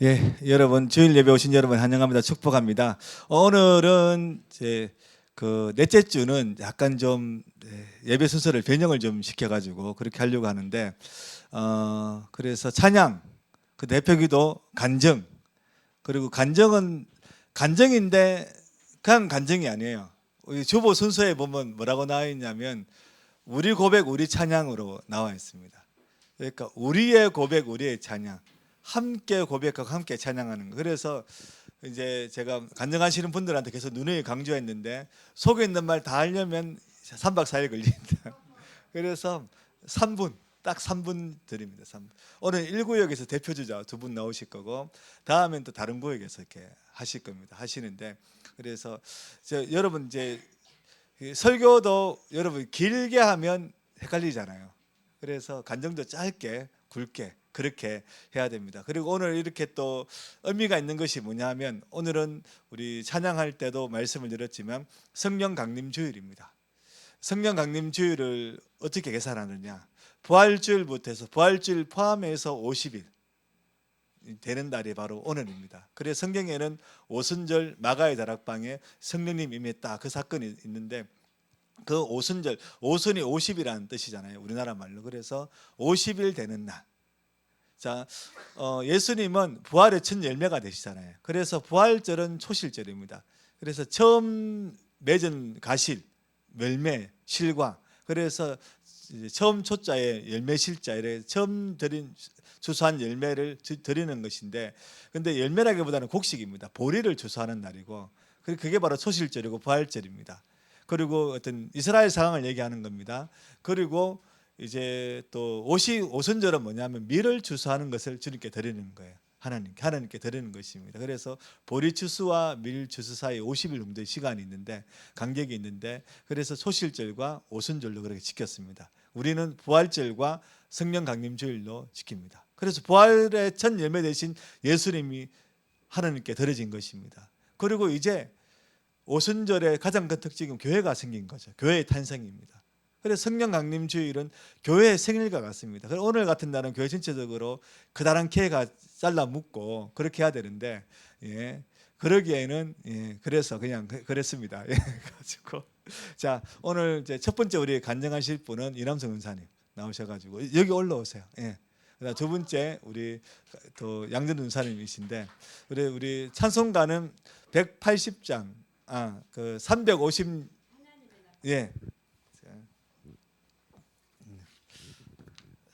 예, 여러분 주일 예배 오신 여러분 환영합니다. 축복합니다. 오늘은 이제 그 넷째 주는 약간 좀 예배 순서를 변형을 좀 시켜가지고 그렇게 하려고 하는데 그래서 찬양, 그 대표기도 간증, 그리고 간증은 간증인데 그냥 간증이 아니에요. 우리 주보 순서에 보면 뭐라고 나와 있냐면 우리 고백 우리 찬양으로 나와 있습니다. 그러니까 우리의 고백 우리의 찬양, 함께 고백하고 함께 찬양하는 거. 그래서 이제 제가 간증하시는 분들한테 계속 누누이 강조했는데 속에 있는 말 다 하려면 3박 4일 걸린다. 그래서 3분, 딱 3분 드립니다. 3분. 오늘 1구역에서 대표주자 2분 나오실 거고 다음엔 또 다른 구역에서 이렇게 하실 겁니다. 하시는데 그래서 여러분 이제 설교도 여러분 길게 하면 헷갈리잖아요. 그래서 간증도 짧게 굵게 그렇게 해야 됩니다. 그리고 오늘 이렇게 또 의미가 있는 것이 뭐냐면 오늘은 우리 찬양할 때도 말씀을 드렸지만 성령 강림 주일입니다. 성령 강림 주일을 어떻게 계산하느냐? 부활주일부터 해서 부활주일 포함해서 50일 되는 날이 바로 오늘입니다. 그래서 성경에는 오순절 마가의 다락방에 성령님 임했다 그 사건이 있는데 그 오순절, 오순이 50이라는 뜻이잖아요. 우리나라 말로. 그래서 50일 되는 날. 자, 예수님은 부활의 첫 열매가 되시잖아요. 그래서 부활절은 초실절입니다. 그래서 처음 맺은 가실, 열매, 실과. 그래서 처음 초자에 열매 실자에 처음 드린 추수한 열매를 드리는 것인데, 근데 열매라기보다는 곡식입니다. 보리를 추수하는 날이고, 그게 바로 초실절이고 부활절입니다. 그리고 어떤 이스라엘 상황을 얘기하는 겁니다. 그리고 이제 또 오순절은 뭐냐면 밀을 추수하는 것을 주님께 드리는 거예요. 하나님께 드리는 것입니다. 그래서 보리 추수와 밀 추수 사이 50일 정도의 시간이 있는데 간격이 있는데 그래서 초실절과 오순절로 그렇게 지켰습니다. 우리는 부활절과 성령 강림 주일로 지킵니다. 그래서 부활의 첫 열매 되신 예수님이 하나님께 드려진 것입니다. 그리고 이제 오순절의 가장 큰 특징은 교회가 생긴 거죠. 교회의 탄생입니다. 그래서 성령 강림 주일은 교회의 생일과 같습니다. 오늘 같은 날은 교회 전체적으로 그다란 케이크가 잘라 묶고 그렇게 해야 되는데 그러기에는 그래서 그냥 그랬습니다. 가지고 자 오늘 이제 첫 번째 우리 간증하실 분은 이남성 은사님 나오셔가지고 여기 올라오세요. 그다음 두 번째 우리 또 양전 은사님이신데 우리 찬송가는 180장 그 350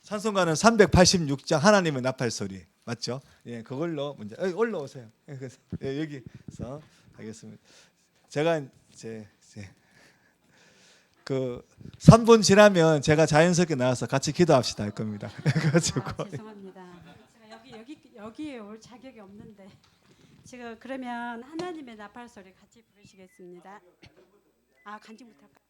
찬송가는 386장 하나님의 나팔 소리 맞죠? 그걸로 먼저 올라오세요. 여기서 하겠습니다. 제가 이제 그 3분 지나면 제가 자연스럽게 나와서 같이 기도합시다 할 겁니다. 그래가지고 죄송합니다. 제가 여기에 올 자격이 없는데 지금 그러면 하나님의 나팔 소리 같이 부르시겠습니다. 간증 부탁할까요?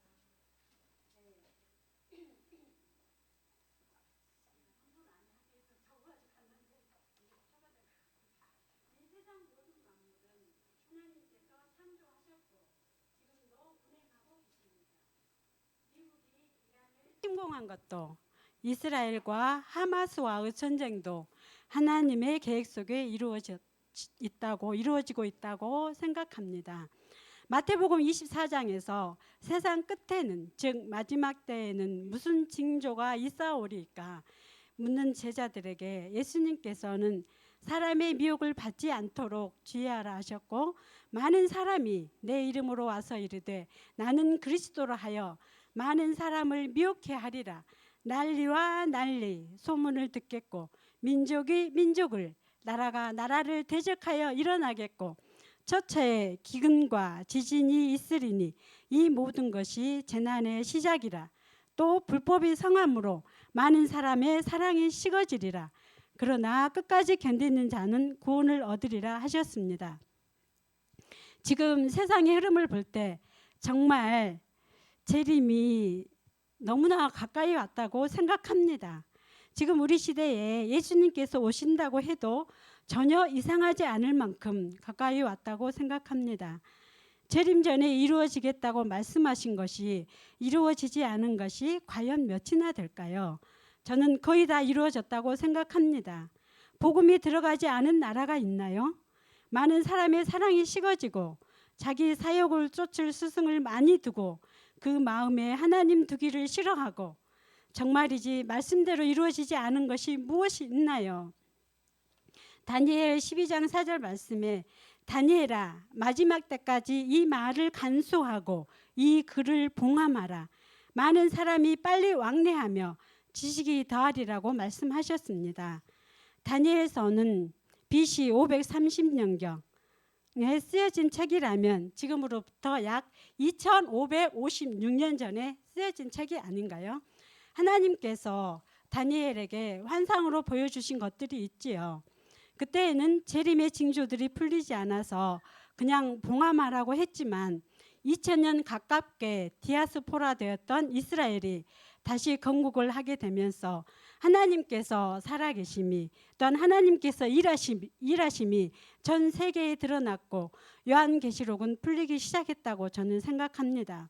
침공한 것도 이스라엘과 하마스와의 전쟁도 하나님의 계획 속에 이루어지고 있다고 생각합니다. 마태복음 24장에서 세상 끝에는 즉 마지막 때에는 무슨 징조가 있사오리까 묻는 제자들에게 예수님께서는 사람의 미혹을 받지 않도록 주의하라 하셨고 많은 사람이 내 이름으로 와서 이르되 나는 그리스도라 하여 많은 사람을 미혹해 하리라. 난리와 난리 소문을 듣겠고 민족이 민족을 나라가 나라를 대적하여 일어나겠고 처처에 기근과 지진이 있으리니 이 모든 것이 재난의 시작이라. 또 불법이 성함으로 많은 사람의 사랑이 식어지리라. 그러나 끝까지 견디는 자는 구원을 얻으리라 하셨습니다. 지금 세상의 흐름을 볼 때 정말 재림이 너무나 가까이 왔다고 생각합니다. 지금 우리 시대에 예수님께서 오신다고 해도 전혀 이상하지 않을 만큼 가까이 왔다고 생각합니다. 재림 전에 이루어지겠다고 말씀하신 것이 이루어지지 않은 것이 과연 몇이나 될까요? 저는 거의 다 이루어졌다고 생각합니다. 복음이 들어가지 않은 나라가 있나요? 많은 사람의 사랑이 식어지고 자기 사역을 쫓을 스승을 많이 두고 그 마음에 하나님 두기를 싫어하고 정말이지 말씀대로 이루어지지 않은 것이 무엇이 있나요? 다니엘 12장 4절 말씀에 다니엘아 마지막 때까지 이 말을 간수하고 이 글을 봉함하라. 많은 사람이 빨리 왕래하며 지식이 더하리라고 말씀하셨습니다. 다니엘서는 BC 530년경에 쓰여진 책이라면 지금으로부터 약 2556년 전에 쓰여진 책이 아닌가요? 하나님께서 다니엘에게 환상으로 보여주신 것들이 있지요. 그때에는 재림의 징조들이 풀리지 않아서 그냥 봉함하라고 했지만 2000년 가깝게 디아스포라 되었던 이스라엘이 다시 건국을 하게 되면서 하나님께서 살아계심이 또한 하나님께서 일하심이 전 세계에 드러났고 요한계시록은 풀리기 시작했다고 저는 생각합니다.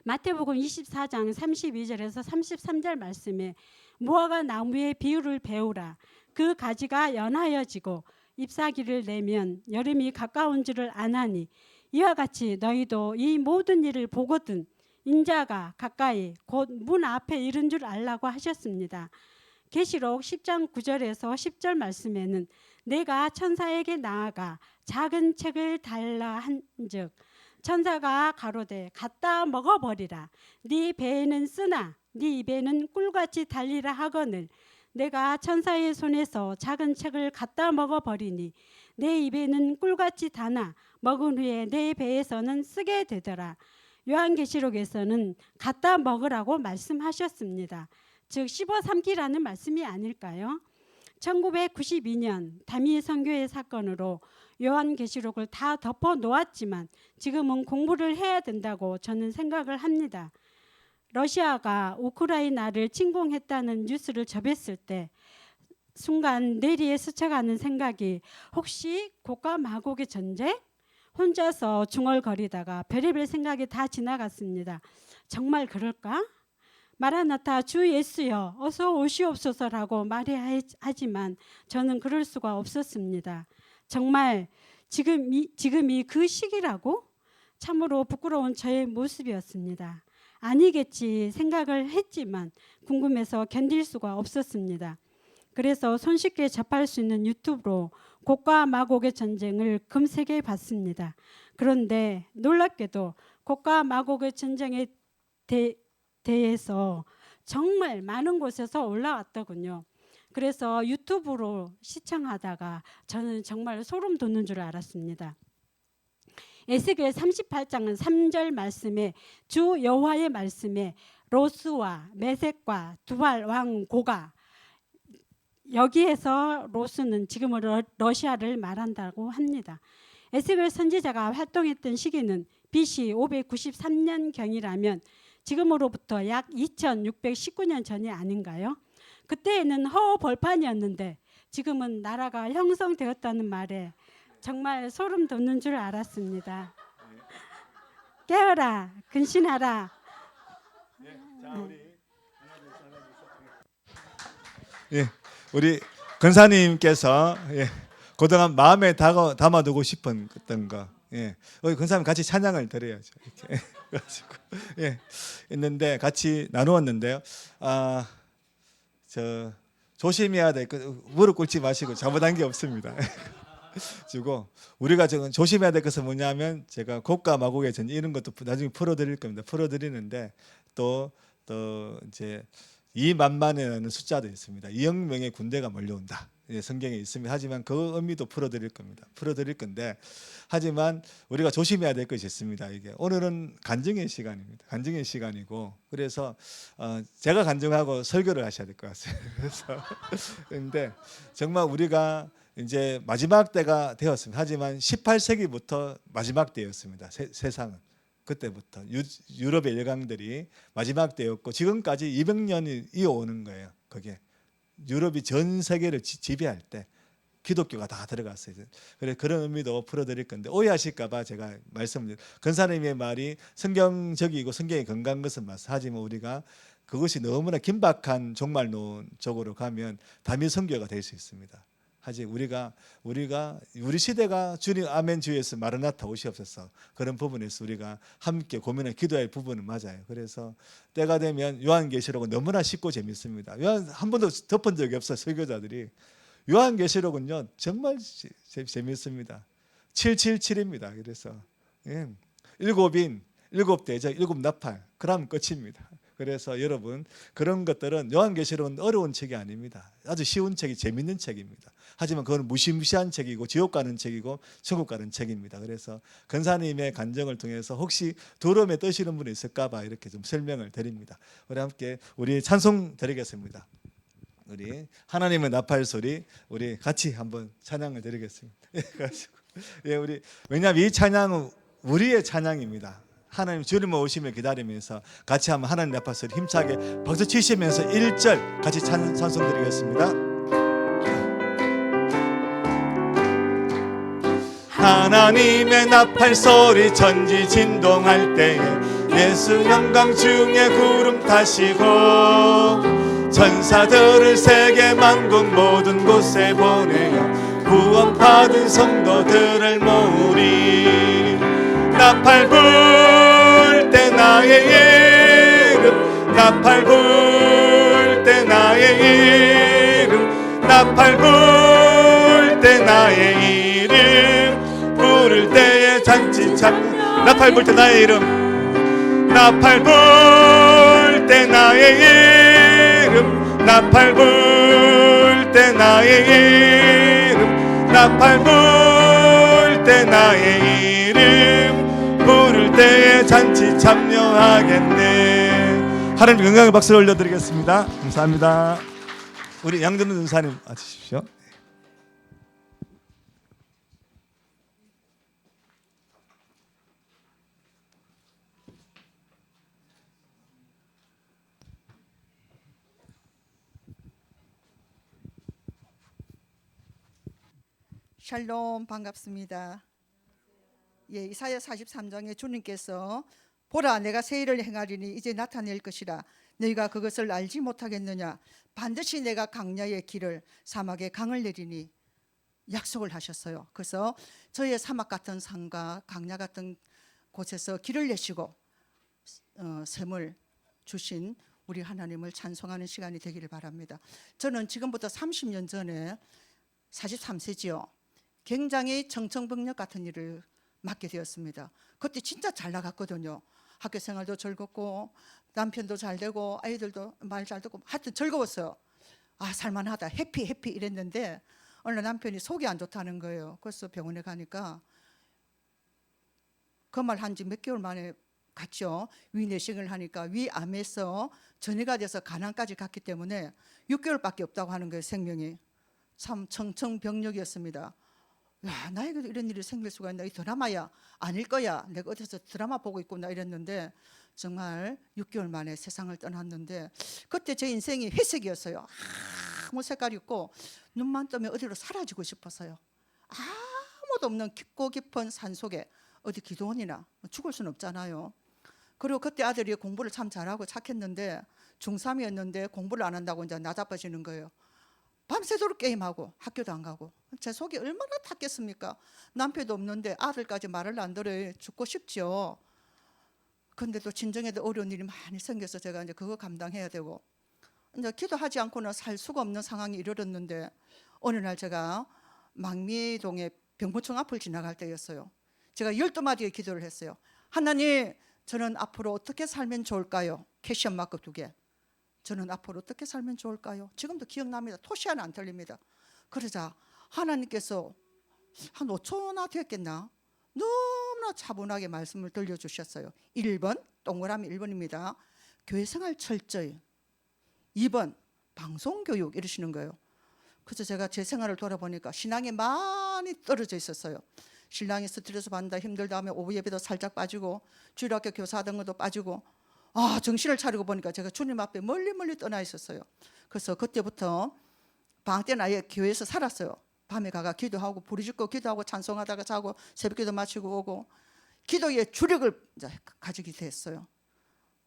마태복음 24장 32절에서 33절 말씀에 무화과 나무의 비유를 배우라. 그 가지가 연하여지고 잎사귀를 내면 여름이 가까운 줄을 아나니 이와 같이 너희도 이 모든 일을 보거든 인자가 가까이 곧 문 앞에 이른 줄 알라고 하셨습니다. 계시록 10장 9절에서 10절 말씀에는 내가 천사에게 나아가 작은 책을 달라 한즉 천사가 가로되 갖다 먹어버리라. 네 배에는 쓰나 네 입에는 꿀같이 달리라 하거늘 내가 천사의 손에서 작은 책을 갖다 먹어버리니 내 입에는 꿀같이 다나 먹은 후에 내 배에서는 쓰게 되더라. 요한계시록에서는 갖다 먹으라고 말씀하셨습니다. 즉 씹어삼키라는 말씀이 아닐까요? 1992년 다미 선교의 사건으로 요한계시록을 다 덮어 놓았지만 지금은 공부를 해야 된다고 저는 생각을 합니다. 러시아가 우크라이나를 침공했다는 뉴스를 접했을 때 순간 뇌리에 스쳐가는 생각이 혹시 고가 마곡의 전쟁? 혼자서 중얼거리다가 별의별 생각이 다 지나갔습니다. 정말 그럴까? 마라나타 주 예수여 어서 오시옵소서라고 말해야 하지만 저는 그럴 수가 없었습니다. 정말 지금이 그 시기라고? 참으로 부끄러운 저의 모습이었습니다. 아니겠지 생각을 했지만 궁금해서 견딜 수가 없었습니다. 그래서 손쉽게 접할 수 있는 유튜브로 곡과 마곡의 전쟁을 검색해 봤습니다. 그런데 놀랍게도 곡과 마곡의 전쟁에 대해서 정말 많은 곳에서 올라왔더군요. 그래서 유튜브로 시청하다가 저는 정말 소름 돋는 줄 알았습니다. 에스겔 38장은 3절 말씀에 주 여호와의 말씀에 로스와 메섹과 두발 왕 고가 여기에서 로스는 지금은 러시아를 말한다고 합니다. 에스겔 선지자가 활동했던 시기는 BC 593년경이라면 지금으로부터 약 2619년 전이 아닌가요? 그때에는 허허벌판이었는데 지금은 나라가 형성되었다는 말에 정말 소름 돋는 줄 알았습니다. 깨어라, 근신하라. 우리 권사님께서 그동안 마음에 담아두고 싶은 어떤 거, 우리 권사님 같이 찬양을 드려야죠. 이렇게 가지고 있는데 같이 나누었는데요. 저 조심해야 될 거 무릎 꿇지 마시고 잘못한 게 없습니다. 주고 우리가 지금 조심해야 될 것은 뭐냐면 제가 곡과 마곡의 전쟁 이런 것도 나중에 풀어드릴 겁니다. 풀어드리는데 또 이제 2만만이라는 숫자도 있습니다. 2억 명의 군대가 몰려온다. 성경에 있습니다. 하지만 그 의미도 풀어드릴 겁니다. 풀어드릴 건데 하지만 우리가 조심해야 될 것이 있습니다. 이게 오늘은 간증의 시간입니다. 간증의 시간이고 그래서 제가 간증하고 설교를 하셔야 될 것 같습니다. 그래서 그런데 정말 우리가 이제 마지막 때가 되었습니다. 하지만 18세기부터 마지막 때였습니다. 세상은. 그때부터 유럽의 열강들이 마지막 때였고 지금까지 200년이 이어오는 거예요. 그게 유럽이 전 세계를 지배할 때 기독교가 다 들어갔어요. 그래서 그런 의미도 풀어드릴 건데 오해하실까봐 제가 말씀을 권사님의 말이 성경적이고 성경이 건강한 것은 맞습니다. 하지만 우리가 그것이 너무나 긴박한 종말론 쪽으로 가면 담임 선교가 될 수 있습니다. 하지 우리가 우리 시대가 주님 아멘 주에서 마르나타 오시옵소서 그런 부분에서 우리가 함께 고민해 기도할 부분은 맞아요. 그래서 때가 되면 요한계시록은 너무나 쉽고 재밌습니다. 한 번도 덮은 적이 없어요. 설교자들이. 요한계시록은요 정말 재밌습니다. 777입니다. 그래서 일곱 대적, 일곱 나팔 그러면 끝입니다. 그래서 여러분 그런 것들은 요한계시록은 어려운 책이 아닙니다. 아주 쉬운 책이 재밌는 책입니다. 하지만 그건 무시무시한 책이고 지옥 가는 책이고 천국 가는 책입니다. 그래서 근사님의 간증을 통해서 혹시 두려움에 떠시는 분이 있을까 봐 이렇게 좀 설명을 드립니다. 우리 함께 우리 찬송 드리겠습니다. 우리 하나님의 나팔 소리 우리 같이 한번 찬양을 드리겠습니다. 우리 왜냐하면 이 찬양은 우리의 찬양입니다. 하나님 주님 오심을 기다리면서 같이 한번 하나님 나팔 소리 힘차게 박수 치시면서 1절 같이 찬송 드리겠습니다. 하나님의 나팔 소리 천지 진동할 때에 예수 영광 중에 구름 타시고 천사들을 세계 만국 모든 곳에 보내어 구원받은 성도들을 모으리. 나팔 불 때 나의 이름 나팔 불 때 나의 이름 나팔 불 때 나의 이름 부를 때에 잔치 참 나팔 불 때 나의 이름 나팔 불 때 나의 이름 나팔 불 때 나의 이름 나팔 불 때 나의 이름 부를 때에 잔치 참여하겠네. 하나님 건강의 박수를 올려드리겠습니다. 감사합니다. 우리 양준우 전사님 와주십시오. 샬롬 반갑습니다. 예, 이사야 43장에 주님께서 보라 내가 새 일을 행하리니 이제 나타낼 것이라 너희가 그것을 알지 못하겠느냐 반드시 내가 강야의 길을 사막에 강을 내리니 약속을 하셨어요. 그래서 저의 사막 같은 산과 강야 같은 곳에서 길을 내시고 샘을 주신 우리 하나님을 찬송하는 시간이 되기를 바랍니다. 저는 지금부터 30년 전에 43세지요. 굉장히 청천벽력 같은 일을 맡게 되었습니다. 그때 진짜 잘 나갔거든요. 학교 생활도 즐겁고 남편도 잘 되고 아이들도 말 잘 듣고 하여튼 즐거웠어요. 아 살만하다 해피 이랬는데 어느 날 남편이 속이 안 좋다는 거예요. 그래서 병원에 가니까 그 말 한 지 몇 개월 만에 갔죠. 위내시경을 하니까 위암에서 전이가 돼서 간암까지 갔기 때문에 6개월밖에 없다고 하는 거예요. 생명이. 참 청천벽력이었습니다. 야, 나에게도 이런 일이 생길 수가 있나? 이 드라마야 아닐 거야. 내가 어디서 드라마 보고 있구나 이랬는데 정말 6개월 만에 세상을 떠났는데 그때 제 인생이 회색이었어요. 아무 색깔이 없고 눈만 뜨면 어디로 사라지고 싶었어요. 아무도 없는 깊고 깊은 산속에 어디 기도원이나 죽을 수는 없잖아요. 그리고 그때 아들이 공부를 참 잘하고 착했는데 중3이었는데 공부를 안 한다고 이제 나자빠지는 거예요. 밤새도록 게임하고 학교도 안 가고 제 속이 얼마나 탔겠습니까? 남편도 없는데 아들까지 말을 안 들어요. 죽고 싶죠. 근데도 진정해도 어려운 일이 많이 생겨서 제가 이제 그거 감당해야 되고 이제 기도하지 않고는 살 수가 없는 상황이 이르렀는데 어느 날 제가 망미동의 병무청 앞을 지나갈 때였어요. 제가 12마디의 기도를 했어요. 하나님, 저는 앞으로 어떻게 살면 좋을까요? 캐시언 마크 2개. 저는 앞으로 어떻게 살면 좋을까요? 지금도 기억납니다. 토시 하나 안 틀립니다. 그러자 하나님께서 한 5초나 됐겠나? 너무나 차분하게 말씀을 들려주셨어요. 1번, 동그라미 1번입니다. 교회생활 철저히. 2번, 방송교육 이러시는 거예요. 그래서 제가 제 생활을 돌아보니까 신앙이 많이 떨어져 있었어요. 신랑이 스트레스 받는다 힘들다 하면 오후 예배도 살짝 빠지고 주일학교 교사 하던 것도 빠지고 정신을 차리고 보니까 제가 주님 앞에 멀리 떠나 있었어요. 그래서 그때부터 방학 때는 아예 교회에서 살았어요. 밤에 가가 기도하고 부르짖고 기도하고 찬송하다가 자고 새벽기도 마치고 오고 기도의 주력을 이제 가지게 됐어요.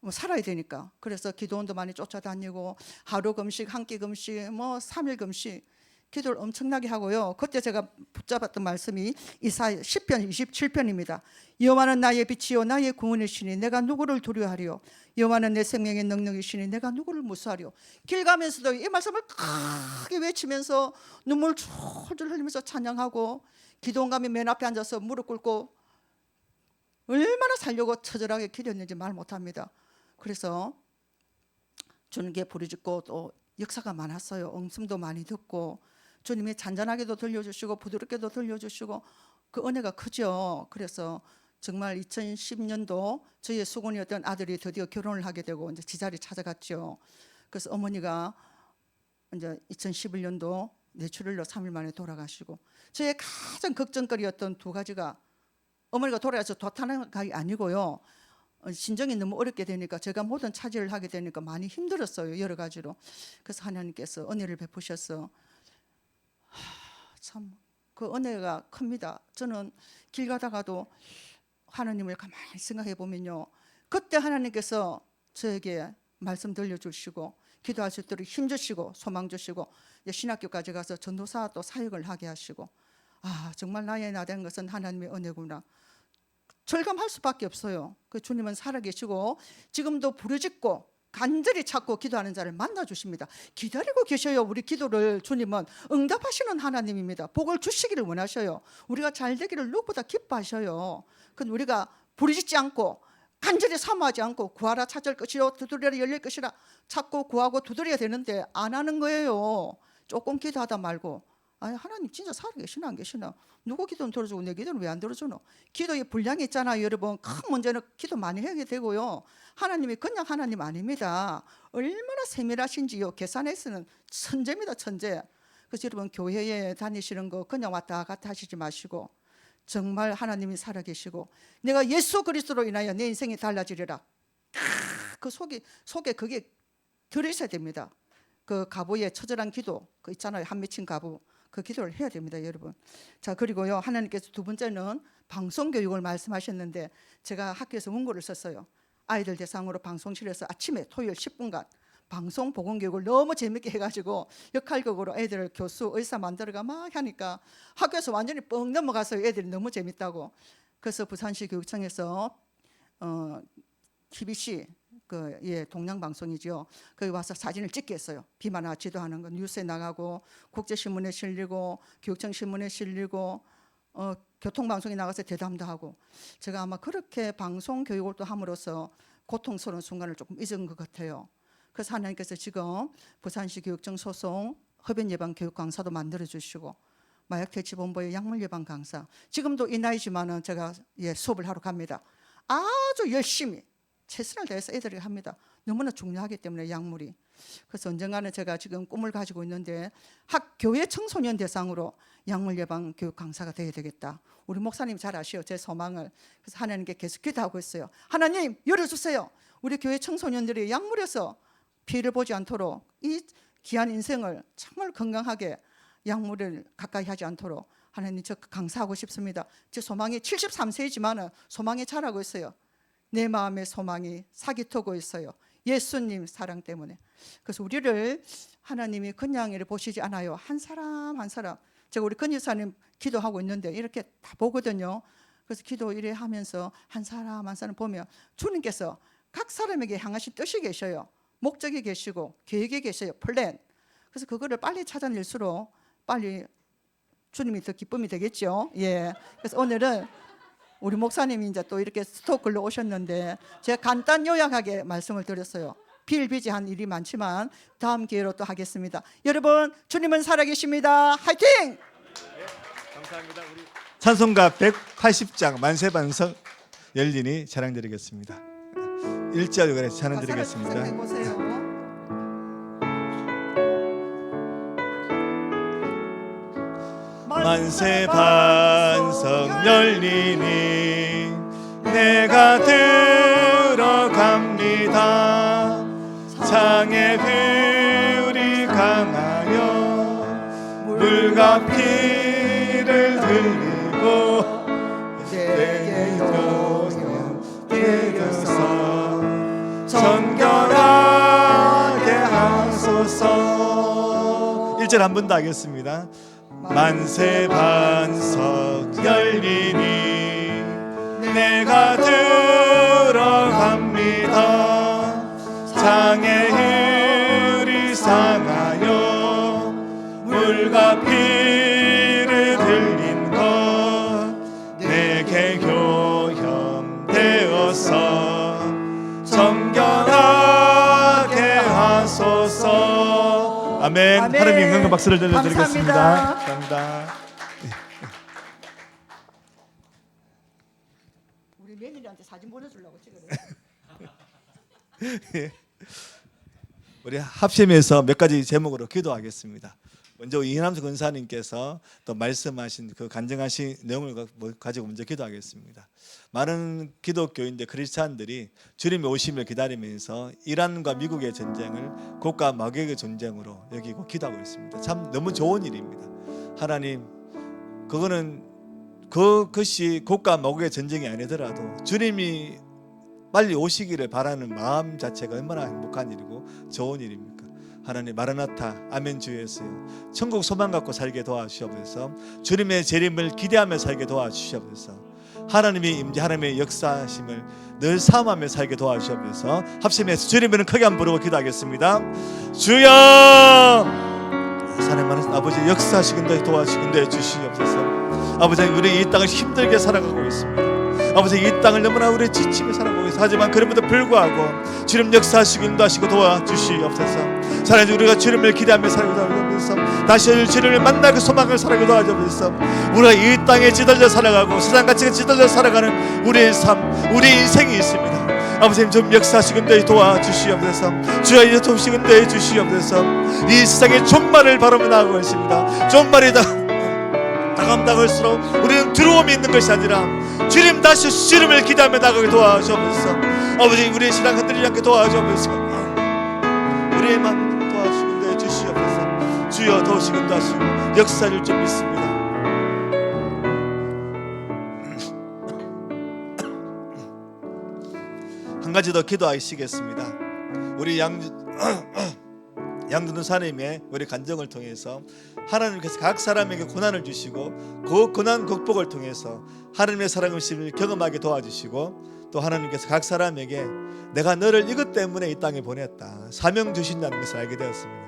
뭐 살아야 되니까. 그래서 기도원도 많이 쫓아다니고 하루 금식, 한 끼 금식, 뭐 3일 금식 기도를 엄청나게 하고요. 그때 제가 붙잡았던 말씀이 이사야 10편 27편입니다. 여호와는 나의 빛이요 나의 구원이시니 내가 누구를 두려워하리요. 여호와는 내 생명의 능력이시니 내가 누구를 무수하리요. 길 가면서도 이 말씀을 크게 외치면서 눈물 줄줄 흘리면서 찬양하고, 기도원 가면 맨 앞에 앉아서 무릎 꿇고 얼마나 살려고 처절하게 기도했는지 말 못합니다. 그래서 주님께 부르짖고 또 역사가 많았어요. 음성도 많이 듣고 주님이 잔잔하게도 들려주시고 부드럽게도 들려주시고 그 은혜가 크죠. 그래서 정말 2010년도 저희의 수건이었던 아들이 드디어 결혼을 하게 되고 이제 지자리 찾아갔죠. 그래서 어머니가 이제 2011년도 뇌출혈로 3일 만에 돌아가시고, 저의 가장 걱정거리였던 두 가지가, 어머니가 돌아가서 도탄한 게 아니고요, 신정이 너무 어렵게 되니까 제가 모든 차지를 하게 되니까 많이 힘들었어요. 여러 가지로. 그래서 하나님께서 은혜를 베푸셔서 참 그 은혜가 큽니다. 저는 길 가다가도 하나님을 가만히 생각해 보면요, 그때 하나님께서 저에게 말씀 들려주시고 기도할 수 있도록 힘 주시고 소망 주시고 신학교까지 가서 전도사 또 사역을 하게 하시고, 정말 나의 나 된 것은 하나님의 은혜구나 절감할 수밖에 없어요. 그 주님은 살아계시고 지금도 부르짖고 간절히 찾고 기도하는 자를 만나주십니다. 기다리고 계셔요. 우리 기도를 주님은 응답하시는 하나님입니다. 복을 주시기를 원하셔요. 우리가 잘 되기를 누구보다 기뻐하셔요. 근데 우리가 부르짖지 않고 간절히 사모하지 않고 구하라 찾을 것이요 두드리라 열릴 것이라 찾고 구하고 두드려야 되는데 안 하는 거예요. 조금 기도하다 말고, 하나님 진짜 살아계시나 안 계시나, 누구 기도는 들어주고 내 기도는 왜 안 들어주노. 기도에 분량이 있잖아요. 여러분, 큰 문제는 기도 많이 해야 되고요, 하나님이 그냥 하나님 아닙니다. 얼마나 세밀하신지요. 계산해서는 천재입니다, 천재. 그래서 여러분, 교회에 다니시는 거 그냥 왔다 갔다 하시지 마시고 정말 하나님이 살아계시고 내가 예수 그리스도로 인하여 내 인생이 달라지리라, 그 속에 그게 들으셔야 됩니다. 그 가부의 처절한 기도 그 있잖아요, 한 맺힌 가부, 그 기도를 해야 됩니다, 여러분. 자, 그리고요, 하나님께서 두 번째는 방송교육을 말씀하셨는데 제가 학교에서 원고를 썼어요. 아이들 대상으로 방송실에서 아침에 토요일 10분간 방송 보건교육을 너무 재밌게 해가지고 역할극으로 애들을 교수, 의사 만들어가 막 하니까 학교에서 완전히 뻥 넘어가서 애들이 너무 재밌다고. 그래서 부산시 교육청에서 TBC 동양방송이죠. 거기 와서 사진을 찍게 했어요. 비만 지도하는 거 뉴스에 나가고 국제신문에 실리고 교육청신문에 실리고 교통방송에 나가서 대담도 하고, 제가 아마 그렇게 방송교육을 또 함으로써 고통스러운 순간을 조금 잊은 것 같아요. 그래서 하나님께서 지금 부산시 교육청 소속 흡연 교육 강사도 만들어 주시고 마약퇴치본부의 약물 예방 강사, 지금도 이 나이지만은 제가 수업을 하러 갑니다. 아주 열심히 최선을 다해서 애들이 합니다. 너무나 중요하기 때문에 약물이. 그래서 언젠가는 제가 지금 꿈을 가지고 있는데 교회 청소년 대상으로 약물 예방 교육 강사가 되어야 되겠다. 우리 목사님 잘 아시오, 제 소망을. 그래서 하나님께 계속 기도하고 있어요. 하나님 열어주세요. 우리 교회 청소년들이 약물에서 피해를 보지 않도록 이 귀한 인생을 정말 건강하게 약물을 가까이 하지 않도록 하나님 저 강사하고 싶습니다. 제 소망이 73세이지만 소망이 자라고 있어요. 내 마음의 소망이 사기트고 있어요. 예수님 사랑 때문에. 그래서 우리를 하나님이 그냥 이렇게 보시지 않아요. 한 사람 한 사람. 제가 우리 건여사님 기도하고 있는데 이렇게 다 보거든요. 그래서 기도 이래 하면서 한 사람 한 사람 보면 주님께서 각 사람에게 향하신 뜻이 계셔요. 목적이 계시고 계획이 계셔요. 플랜. 그래서 그거를 빨리 찾아낼수록 빨리 주님이 더 기쁨이 되겠죠. 예. 그래서 오늘은 우리 목사님이 이제 또 이렇게 스토크로 오셨는데 제가 간단 요약하게 말씀을 드렸어요. 비일비재한 일이 많지만 다음 기회로 또 하겠습니다. 여러분, 주님은 살아계십니다. 화이팅! 네, 감사합니다. 우리 찬송가 180장 만세반석 열리니 찬양드리겠습니다. 1절 찬양드리겠습니다. 보세요. 만세 반석 열리니 내가 들어갑니다. 창의 불이 강하여 물과 피를 흘리고 내게 용용 되어서 하소서. 1절 한 번 더 하겠습니다. 만세 반석 열리니 내가 들어갑니다. 장의 흙이 상하여 물과 피를 흘린 것 내게 교염되어서 정결하게 하소서. 아멘. 아멘. 하나님 영광과 박수를 들려드리겠습니다. 감사합니다. 감사합니다. 우리 며느리한테 사진 보내주려고 찍어요. 우리 합심해서 몇 가지 제목으로 기도하겠습니다. 먼저 이남수 권사님께서 또 말씀하신 그 간증하신 내용을 가지고 먼저 기도하겠습니다. 많은 기독교인들 크리스찬들이 주님의 오심을 기다리면서 이란과 미국의 전쟁을 고가 마격의 전쟁으로 여기고 기도하고 있습니다. 참 너무 좋은 일입니다. 하나님, 그거는 그것이 고가 마격의 전쟁이 아니더라도 주님이 빨리 오시기를 바라는 마음 자체가 얼마나 행복한 일이고 좋은 일입니까? 하나님, 마라나타 아멘 주 예수여, 천국 소망 갖고 살게 도와주시옵소서. 주님의 재림을 기대하며 살게 도와주시옵소서. 하나님의 임재, 하나님의 역사심을 늘 사모하며 살게 도와주시옵소서. 합심해서 주님을 크게 한번 부르고 기도하겠습니다. 주여, 사랑의 많은 아버지, 역사하시건대 도와주시건대 주시옵소서. 아버지, 우리 이 땅을 힘들게 살아가고 있습니다. 아버지, 이 땅을 너무나 우리 지치며 살아가고 있습니다. 하지만 그럼에도 불구하고 주님 역사하시기도 하시고 도와주시옵소서. 사랑해, 우리가 주님을 기대하며 살고 도와주옵소서. 다시 주님을 만나고 소망을 살아가고 도와주옵소서. 우리가 이 땅에 찌들려 살아가고 세상 가치가 찌들려 살아가는 우리의 삶, 우리의 인생이 있습니다. 아버지님, 좀 역사하시건대 도와주시옵소서. 주여 도우시건대 주시옵소서. 이 세상의 종말을 바라보며 나아가고 있습니다. 종말이다 다가올수록 우리는 두려움이 있는 것이 아니라 주님 다시 주님을 기대하며 나가게 도와주옵소서. 아버지, 우리의 신앙 흔들리지 않게 도와주옵소서. 우리의 마음 도와주시건대 주시옵소서. 주여 도우시건대 하시고 역사를 좀 믿습니다. 한 가지 더 기도하시겠습니다. 우리 양두는 사님의 우리 간증을 통해서 하나님께서 각 사람에게 고난을 주시고 그 고난 극복을 통해서 하나님의 사랑을 경험하게 도와주시고, 또 하나님께서 각 사람에게 내가 너를 이것 때문에 이 땅에 보냈다, 사명 주신다는 것을 알게 되었습니다.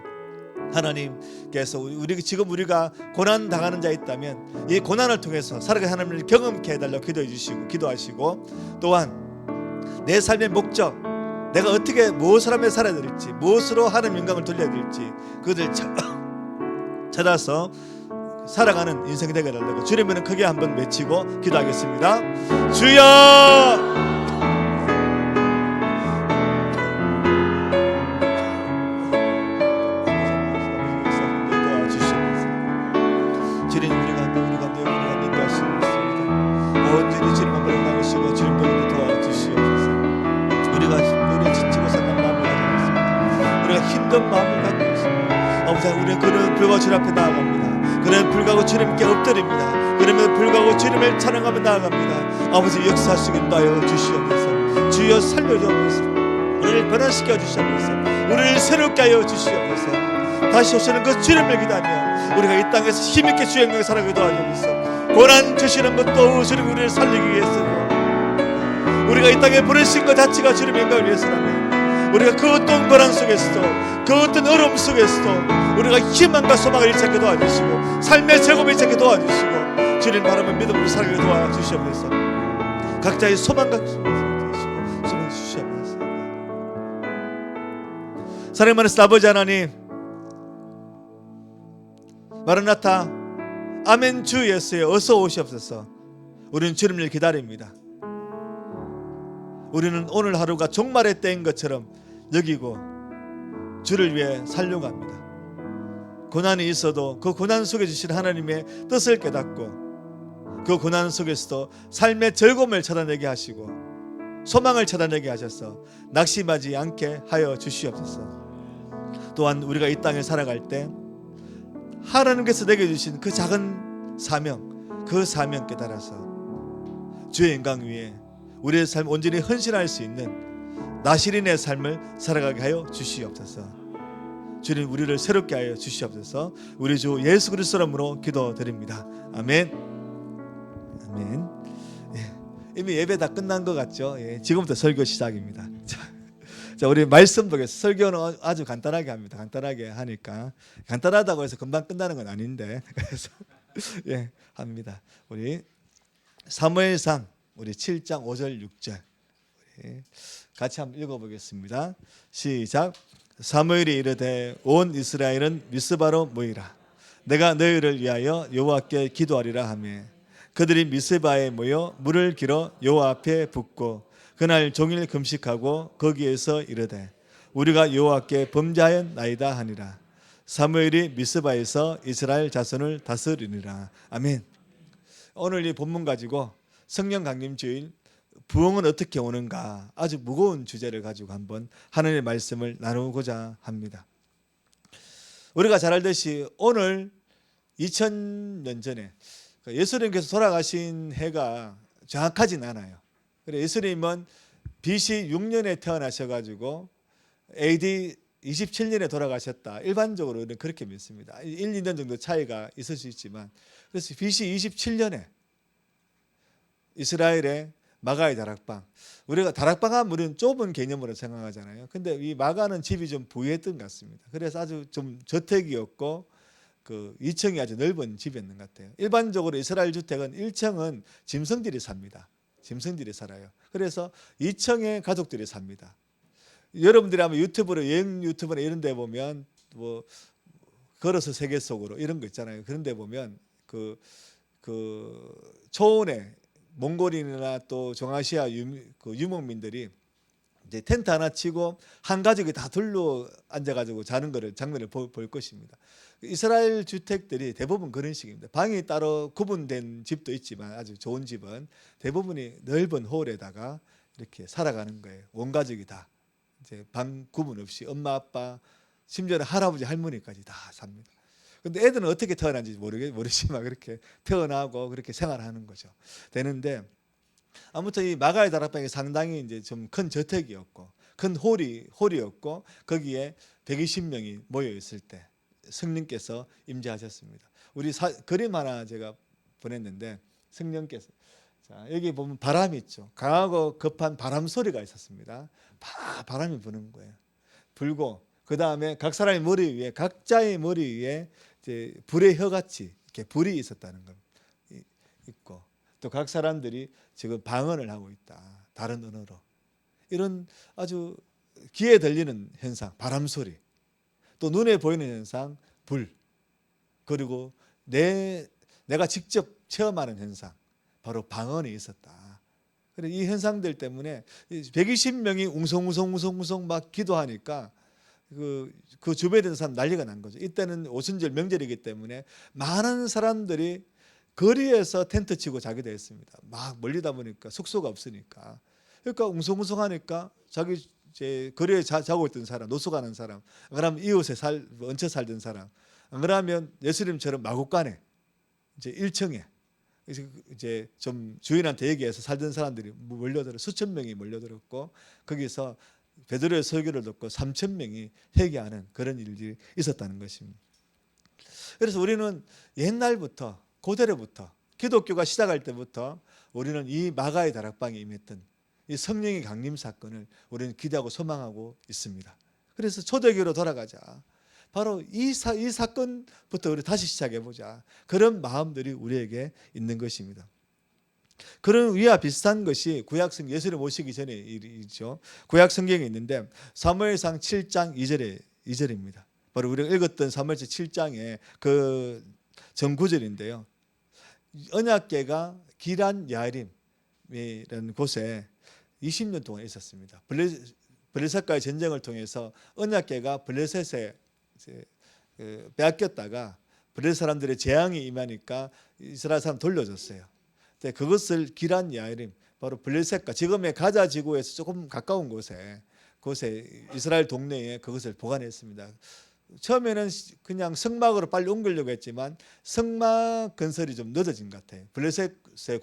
하나님께서 우리가 고난 당하는 자 있다면 이 고난을 통해서 살아가는 하나님을 경험케 해달라고 기도하시고, 또한 내 삶의 목적, 내가 어떻게 무엇을 하며 살아야 될지, 무엇으로 하나님 영광을 돌려야 될지 그것을 찾아서 살아가는 인생이 되게 해달라고 주님은 크게 한번 외치고 기도하겠습니다. 주여, 주님, 우리가 인도하시옵소서. 온전히 주님 한번 나가시고 주님 보이게 도와주시옵소서. 우리가 지치고 상한 마음을 가지고 있습니다. 우리가 힘든 마음을 갖고 있습니다. 아버지, 우리는 그런 불과 주님 앞에 나아갑니다. 그런 불가고 주님께 엎드립니다. 그러면 불가고 주님을 찬양하며 나아갑니다. 아버지, 역사하시긴 하여 주시옵소서. 주여 살려주옵소서. 우리를 변화시켜 주시옵소서. 우리를 새롭게 하여 주시옵소서. 다시 오시는 그 주님을 기다리며 우리가 이 땅에서 힘있게 주의 영광을 살아가게 도와주옵소서. 고난 주시는 것도 주님 우리를 살리기 위해서고, 우리가 이 땅에 부르신 것 자체가 주님의 영광을 위해서라면 우리가 그 어떤 고난 속에서도 그 어떤 어려움 속에서도 우리가 희망과 소망을 잃지 않게 도와주시고 삶의 제곱을 잃지 않게 도와주시고 주님 바라며 믿음으로 살아가게 도와주시옵소서. 각자의 소망과 소망 주시옵소서. 사랑의 많으신 아버지 하나님, 마라나타 아멘 주 예수여 어서 오시옵소서. 우리는 주님을 기다립니다. 우리는 오늘 하루가 종말의 때인 것처럼 여기고 주를 위해 살려고 합니다. 고난이 있어도 그 고난 속에 주신 하나님의 뜻을 깨닫고 그 고난 속에서도 삶의 즐거움을 찾아내게 하시고 소망을 찾아내게 하셔서 낙심하지 않게 하여 주시옵소서. 또한 우리가 이 땅에 살아갈 때 하나님께서 내게 주신 그 작은 사명, 그 사명 깨달아서 주의 영광 위에 우리의 삶 온전히 헌신할 수 있는 나시린의 삶을 살아가게 하여 주시옵소서. 주님 우리를 새롭게 하여 주시옵소서. 우리 주 예수 그리스도 이름으로 기도드립니다. 아멘. 아멘. 예, 이미 예배 다 끝난 것 같죠? 예, 지금부터 설교 시작입니다. 자, 우리 말씀 보겠습니다. 설교는 아주 간단하게 합니다. 간단하게 하니까 간단하다고 해서 금방 끝나는 건 아닌데 그래서 예, 합니다. 우리 사무엘상 우리 7장 5절 6절 우리 같이 한번 읽어보겠습니다. 시작. 사무엘이 이르되 온 이스라엘은 미스바로 모이라. 내가 너희를 위하여 여호와께 기도하리라 하며 그들이 미스바에 모여 물을 길어 여호와 앞에 붓고 그날 종일 금식하고 거기에서 이르되 우리가 여호와께 범죄하였나이다 하니라. 사무엘이 미스바에서 이스라엘 자손을 다스리니라. 아멘. 오늘 이 본문 가지고 성령 강림 주일 부흥은 어떻게 오는가 아주 무거운 주제를 가지고 한번 하나님의 말씀을 나누고자 합니다. 우리가 잘 알듯이 오늘 2000년 전에 예수님께서 돌아가신 해가 정확하진 않아요. 그래 예수님은 BC 6년에 태어나셔가지고 AD 27년에 돌아가셨다. 일반적으로는 그렇게 믿습니다. 1, 2년 정도 차이가 있을 수 있지만 그래서 BC 27년에 이스라엘의 마가의 다락방. 우리가 다락방 하면 우리는 좁은 개념으로 생각하잖아요. 근데 이 마가는 집이 좀 부유했던 것 같습니다. 그래서 아주 좀 저택이었고 그 2층이 아주 넓은 집이었는 것 같아요. 일반적으로 이스라엘 주택은 1층은 짐승들이 삽니다. 짐승들이 살아요. 그래서 2층에 가족들이 삽니다. 여러분들이 아마 유튜브로 여행 유튜브나 이런 데 보면 뭐 걸어서 세계 속으로 이런 거 있잖아요. 그런 데 보면 그 초원에 몽골인이나 또 중아시아 유목민들이 이제 텐트 하나 치고 한 가족이 다 둘러 앉아가지고 자는 거를 장면을 볼 것입니다. 이스라엘 주택들이 대부분 그런 식입니다. 방이 따로 구분된 집도 있지만 아주 좋은 집은 대부분이 넓은 홀에다가 이렇게 살아가는 거예요. 온 가족이 다 이제 방 구분 없이 엄마 아빠 심지어는 할아버지 할머니까지 다 삽니다. 근데 애들은 어떻게 태어난지 모르지만 그렇게 태어나고 그렇게 생활하는 거죠. 되는데 아무튼 이 마가의 다락방이 상당히 이제 좀 큰 저택이었고 큰 홀이었고 거기에 120명이 모여 있을 때 성령께서 임재하셨습니다. 우리 그림 하나 제가 보냈는데 성령께서 자, 여기 보면 바람이 있죠. 강하고 급한 바람 소리가 있었습니다. 바람이 부는 거예요. 불고 그 다음에 각 사람의 머리 위에 각자의 머리 위에 이제 불의 혀같이 이렇게 불이 있었다는 것 있고 또 각 사람들이 지금 방언을 하고 있다. 다른 언어로 이런 아주 귀에 들리는 현상, 바람 소리, 또 눈에 보이는 현상, 불, 그리고 내가 직접 체험하는 현상, 바로 방언이 있었다. 그래서 이 현상들 때문에 120명이 웅성웅성 막 기도하니까 그 주변에 있는 사람 난리가 난 거죠. 이때는 오순절 명절이기 때문에 많은 사람들이 거리에서 텐트 치고 자기도 했습니다. 막 멀리다 보니까 숙소가 없으니까. 그러니까 웅성웅성하니까 자기 이제 거리에 자고 있던 사람, 노숙 가는 사람, 안 그러면 이웃에 얹혀 살던 사람, 안 그러면 예수님처럼 마구간에 이제 1층에 이제 좀 주인한테 얘기해서 살던 사람들이 몰려들어 수천 명이 몰려들었고 거기서 베드로의 설교를 듣고 3천 명이 회개하는 그런 일들이 있었다는 것입니다. 그래서 우리는 옛날부터 고대로부터 기독교가 시작할 때부터 우리는 이 마가의 다락방에 임했던 이 성령의 강림 사건을 우리는 기대하고 소망하고 있습니다. 그래서 초대교로 돌아가자. 바로 이 사건부터 우리 다시 시작해보자. 그런 마음들이 우리에게 있는 것입니다. 그런 위와 비슷한 것이 구약성경 예수를 모시기 전의 일이죠. 구약성경에 있는데 사무엘상 7장 2절입니다. 바로 우리가 읽었던 사무엘상 7장의 그 전구절인데요. 언약궤가 기란 야림이라는 곳에 20년 동안 있었습니다. 블레셋과의 전쟁을 통해서 언약궤가 블레셋에 빼앗겼다가 블레셋 사람들의 재앙이 임하니까 이스라엘 사람 돌려줬어요. 그것을 기란 야림, 바로 블레셋과 지금의 가자 지구에서 조금 가까운 곳에 이스라엘 동네에 그것을 보관했습니다. 처음에는 그냥 성막으로 빨리 옮기려고 했지만 성막 건설이 좀 늦어진 것 같아요. 블레셋의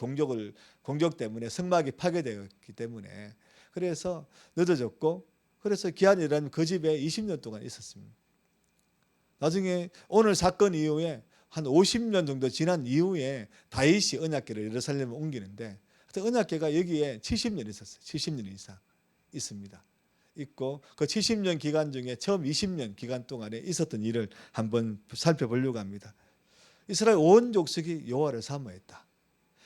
공격 때문에 성막이 파괴되었기 때문에 그래서 늦어졌고 그래서 기한이라는 그 집에 20년 동안 있었습니다. 나중에 오늘 사건 이후에 한 50년 정도 지난 이후에 다윗이 언약궤를 예루살렘에 옮기는데 언약궤가 여기에 70년 있었어요. 70년 이상 있습니다. 있고 그 70년 기간 중에 처음 20년 기간 동안에 있었던 일을 한번 살펴보려고 합니다. 이스라엘 온 족속이 여호와를 사모했다.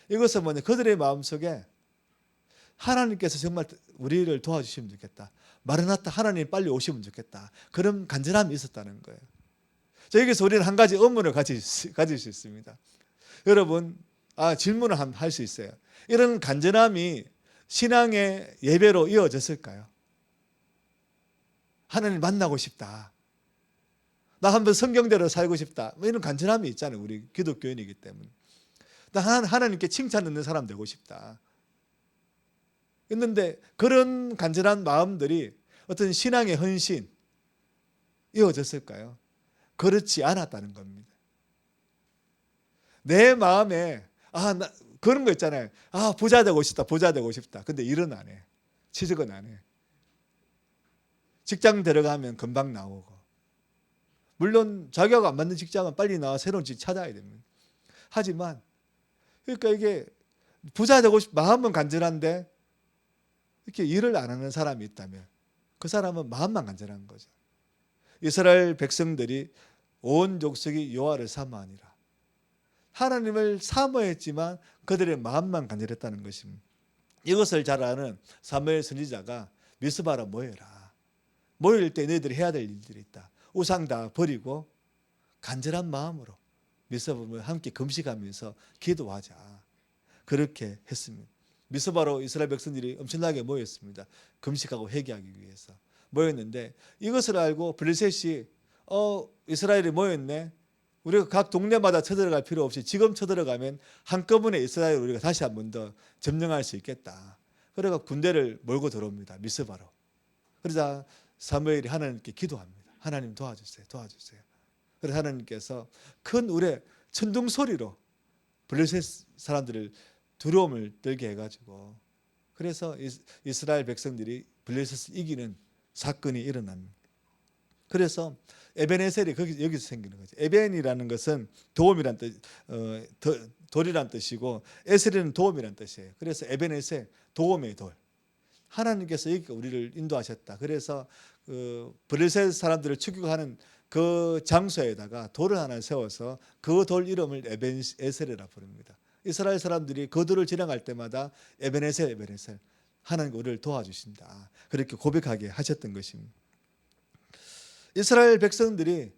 이것은 뭐냐, 그들의 마음속에 하나님께서 정말 우리를 도와주시면 좋겠다. 마르나타, 하나님 빨리 오시면 좋겠다. 그런 간절함이 있었다는 거예요. 자, 여기서 우리는 한 가지 의문을 가질 수 있습니다. 여러분, 질문을 할 수 있어요. 이런 간절함이 신앙의 예배로 이어졌을까요? 하나님 만나고 싶다. 나 한번 성경대로 살고 싶다. 뭐 이런 간절함이 있잖아요. 우리 기독교인이기 때문에. 나 하나님께 칭찬 듣는 사람 되고 싶다. 있는데 그런 간절한 마음들이 어떤 신앙의 헌신 이어졌을까요? 그렇지 않았다는 겁니다. 내 마음에 그런 거 있잖아요. 부자 되고 싶다. 부자 되고 싶다. 근데 일은 안 해. 취직은 안 해. 직장 들어가면 금방 나오고. 물론 자기가 안 맞는 직장은 빨리 나와 새로운 직 찾아야 됩니다. 하지만 그러니까 이게 부자 되고 마음은 간절한데 이렇게 일을 안 하는 사람이 있다면 그 사람은 마음만 간절한 거죠. 이스라엘 백성들이 온 족속이 여호와를 사모하니라. 하나님을 사모했지만 그들의 마음만 간절했다는 것입니다. 이것을 잘 아는 사무엘 선지자가 미스바라 모여라. 모일 때 너희들이 해야 될 일들이 있다. 우상 다 버리고 간절한 마음으로 미스바를 함께 금식하면서 기도하자. 그렇게 했습니다. 미스바로 이스라엘 백성들이 엄청나게 모였습니다. 금식하고 회개하기 위해서 모였는데 이것을 알고 블레셋이 이스라엘이 모였네. 우리가 각 동네마다 쳐들어갈 필요 없이 지금 쳐들어가면 한꺼번에 이스라엘을 우리가 다시 한 번 더 점령할 수 있겠다. 그래서 군대를 몰고 들어옵니다. 미스바로. 그러자 사무엘이 하나님께 기도합니다. 하나님 도와주세요. 도와주세요. 그래서 하나님께서 큰 울의 천둥 소리로 블레셋 사람들을 두려움을 들게 해가지고 그래서 이스라엘 백성들이 블레셋을 이기는 사건이 일어납니다. 그래서 에벤에셀이 여기서 생기는 거죠. 에벤이라는 것은 도움이란 뜻, 돌이란 뜻이고 에셀은 도움이란 뜻이에요. 그래서 에벤에셀, 도움의 돌. 하나님께서 여기 우리를 인도하셨다. 그래서 블레셋 사람들을 추격하는 그 장소에다가 돌을 하나 세워서 그 돌 이름을 에벤에셀이라 부릅니다. 이스라엘 사람들이 그 돌을 지나갈 때마다 에벤에셀, 에벤에셀, 하나님 우리를 도와주신다. 그렇게 고백하게 하셨던 것입니다. 이스라엘 백성들이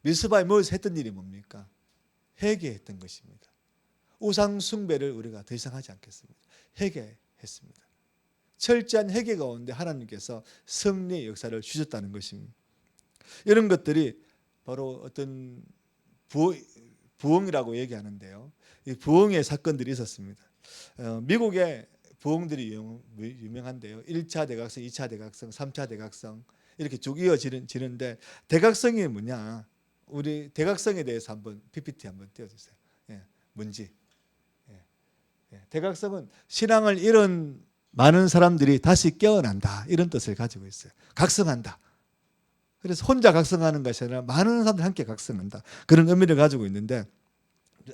미스바에 모여서 했던 일이 뭡니까? 회개했던 것입니다. 우상 숭배를 우리가 더 이상 하지 않겠습니다. 회개했습니다. 철저한 회개 가운데 하나님께서 승리의 역사를 주셨다는 것입니다. 이런 것들이 바로 어떤 부흥이라고 얘기하는데요. 이 부흥의 사건들이 있었습니다. 미국의 부흥들이 유명한데요. 1차 대각성, 2차 대각성, 3차 대각성 이렇게 쭉 이어지는데 대각성이 뭐냐? 우리 대각성에 대해서 한번 PPT 한번 띄워주세요. 뭔지. 대각성은 신앙을 잃은 많은 사람들이 다시 깨어난다 이런 뜻을 가지고 있어요. 각성한다. 그래서 혼자 각성하는 것이 아니라 많은 사람들이 함께 각성한다. 그런 의미를 가지고 있는데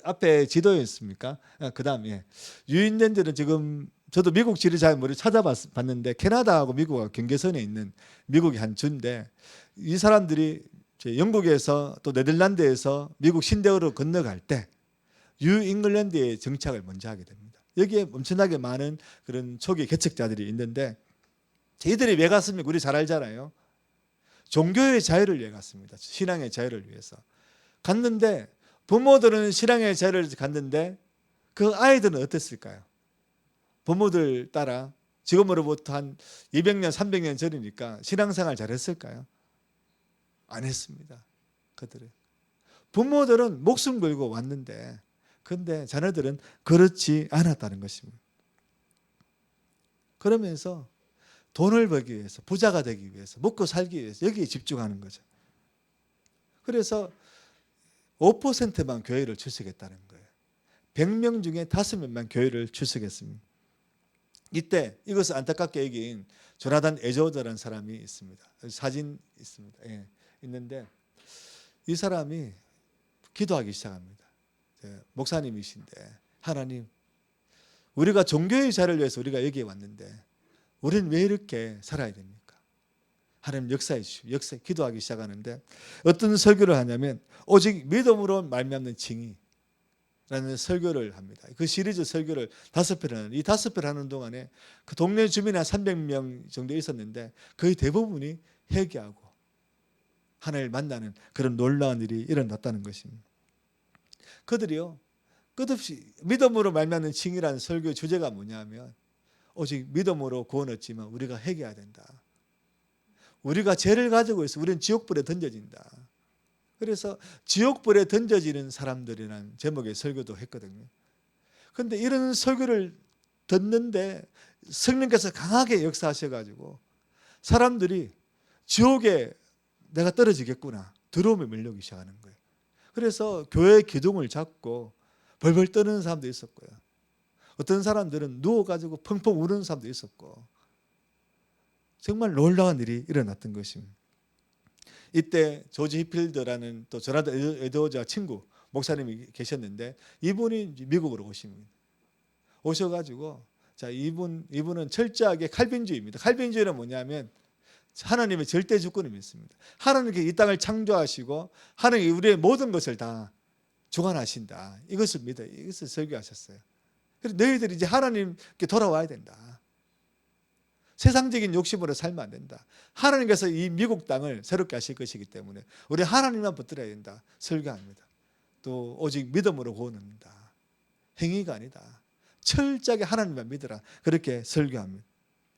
앞에 지도에 있습니까? 그 다음에 유인년들은 지금 저도 미국 지를 잘 찾아봤는데 캐나다하고 미국하고 경계선에 있는 미국의 한 주인데 이 사람들이 영국에서 또 네덜란드에서 미국 신대어로 건너갈 때 뉴잉글랜드에 정착을 먼저 하게 됩니다. 여기에 엄청나게 많은 그런 초기 개척자들이 있는데 저희들이 왜 갔습니까? 우리 잘 알잖아요. 종교의 자유를 위해 갔습니다. 신앙의 자유를 위해서 갔는데 부모들은 신앙의 자유를 갔는데 그 아이들은 어땠을까요? 부모들 따라 지금으로부터 한 200년, 300년 전이니까 신앙생활 잘했을까요? 안 했습니다. 그들은 부모들은 목숨 걸고 왔는데 근데 자녀들은 그렇지 않았다는 것입니다. 그러면서 돈을 벌기 위해서 부자가 되기 위해서 먹고 살기 위해서 여기에 집중하는 거죠. 그래서 5%만 교회를 출석했다는 거예요. 100명 중에 5명만 교회를 출석했습니다. 이때 이것을 안타깝게 얘기인 조나단 에조드라는 사람이 있습니다. 사진 있습니다. 있는데 이 사람이 기도하기 시작합니다. 목사님이신데, 하나님, 우리가 종교의 자를 위해서 우리가 여기에 왔는데 우리는 왜 이렇게 살아야 됩니까? 하나님 역사해 주십시오. 기도하기 시작하는데 어떤 설교를 하냐면 오직 믿음으로 말미암는 칭의라는 설교를 합니다. 그 시리즈 설교를 5편 하는, 이 5편 하는 동안에 그 동네 주민이 한 300명 정도 있었는데 거의 대부분이 회개하고 하나님을 만나는 그런 놀라운 일이 일어났다는 것입니다. 그들이요, 끝없이 믿음으로 말미암는 칭의라는 설교의 주제가 뭐냐면 오직 믿음으로 구원 얻지만 우리가 회개해야 된다. 우리가 죄를 가지고 있어 우리는 지옥불에 던져진다. 그래서 지옥불에 던져지는 사람들이라는 제목의 설교도 했거든요. 그런데 이런 설교를 듣는데 성령께서 강하게 역사하셔가지고 사람들이 지옥에 내가 떨어지겠구나, 두려움에 밀려오기 시작하는 거예요. 그래서 교회 기둥을 잡고 벌벌 떠는 사람도 있었고요. 어떤 사람들은 누워가지고 펑펑 우는 사람도 있었고, 정말 놀라운 일이 일어났던 것입니다. 이때 조지 히필드라는 또 조나단 에드워즈와 친구 목사님이 계셨는데 이분이 미국으로 오십니다. 오셔가지고 자, 이분은 철저하게 칼빈주의입니다. 칼빈주의는 뭐냐면 하나님의 절대 주권을 믿습니다. 하나님께 이 땅을 창조하시고 하나님이 우리의 모든 것을 다 주관하신다. 이것을 믿어. 이것을 설교하셨어요. 그래서 너희들이 이제 하나님께 돌아와야 된다. 세상적인 욕심으로 살면 안 된다. 하나님께서 이 미국 땅을 새롭게 하실 것이기 때문에 우리 하나님만 붙들어야 된다. 설교합니다. 또 오직 믿음으로 구원합니다. 행위가 아니다. 철저하게 하나님만 믿으라. 그렇게 설교합니다.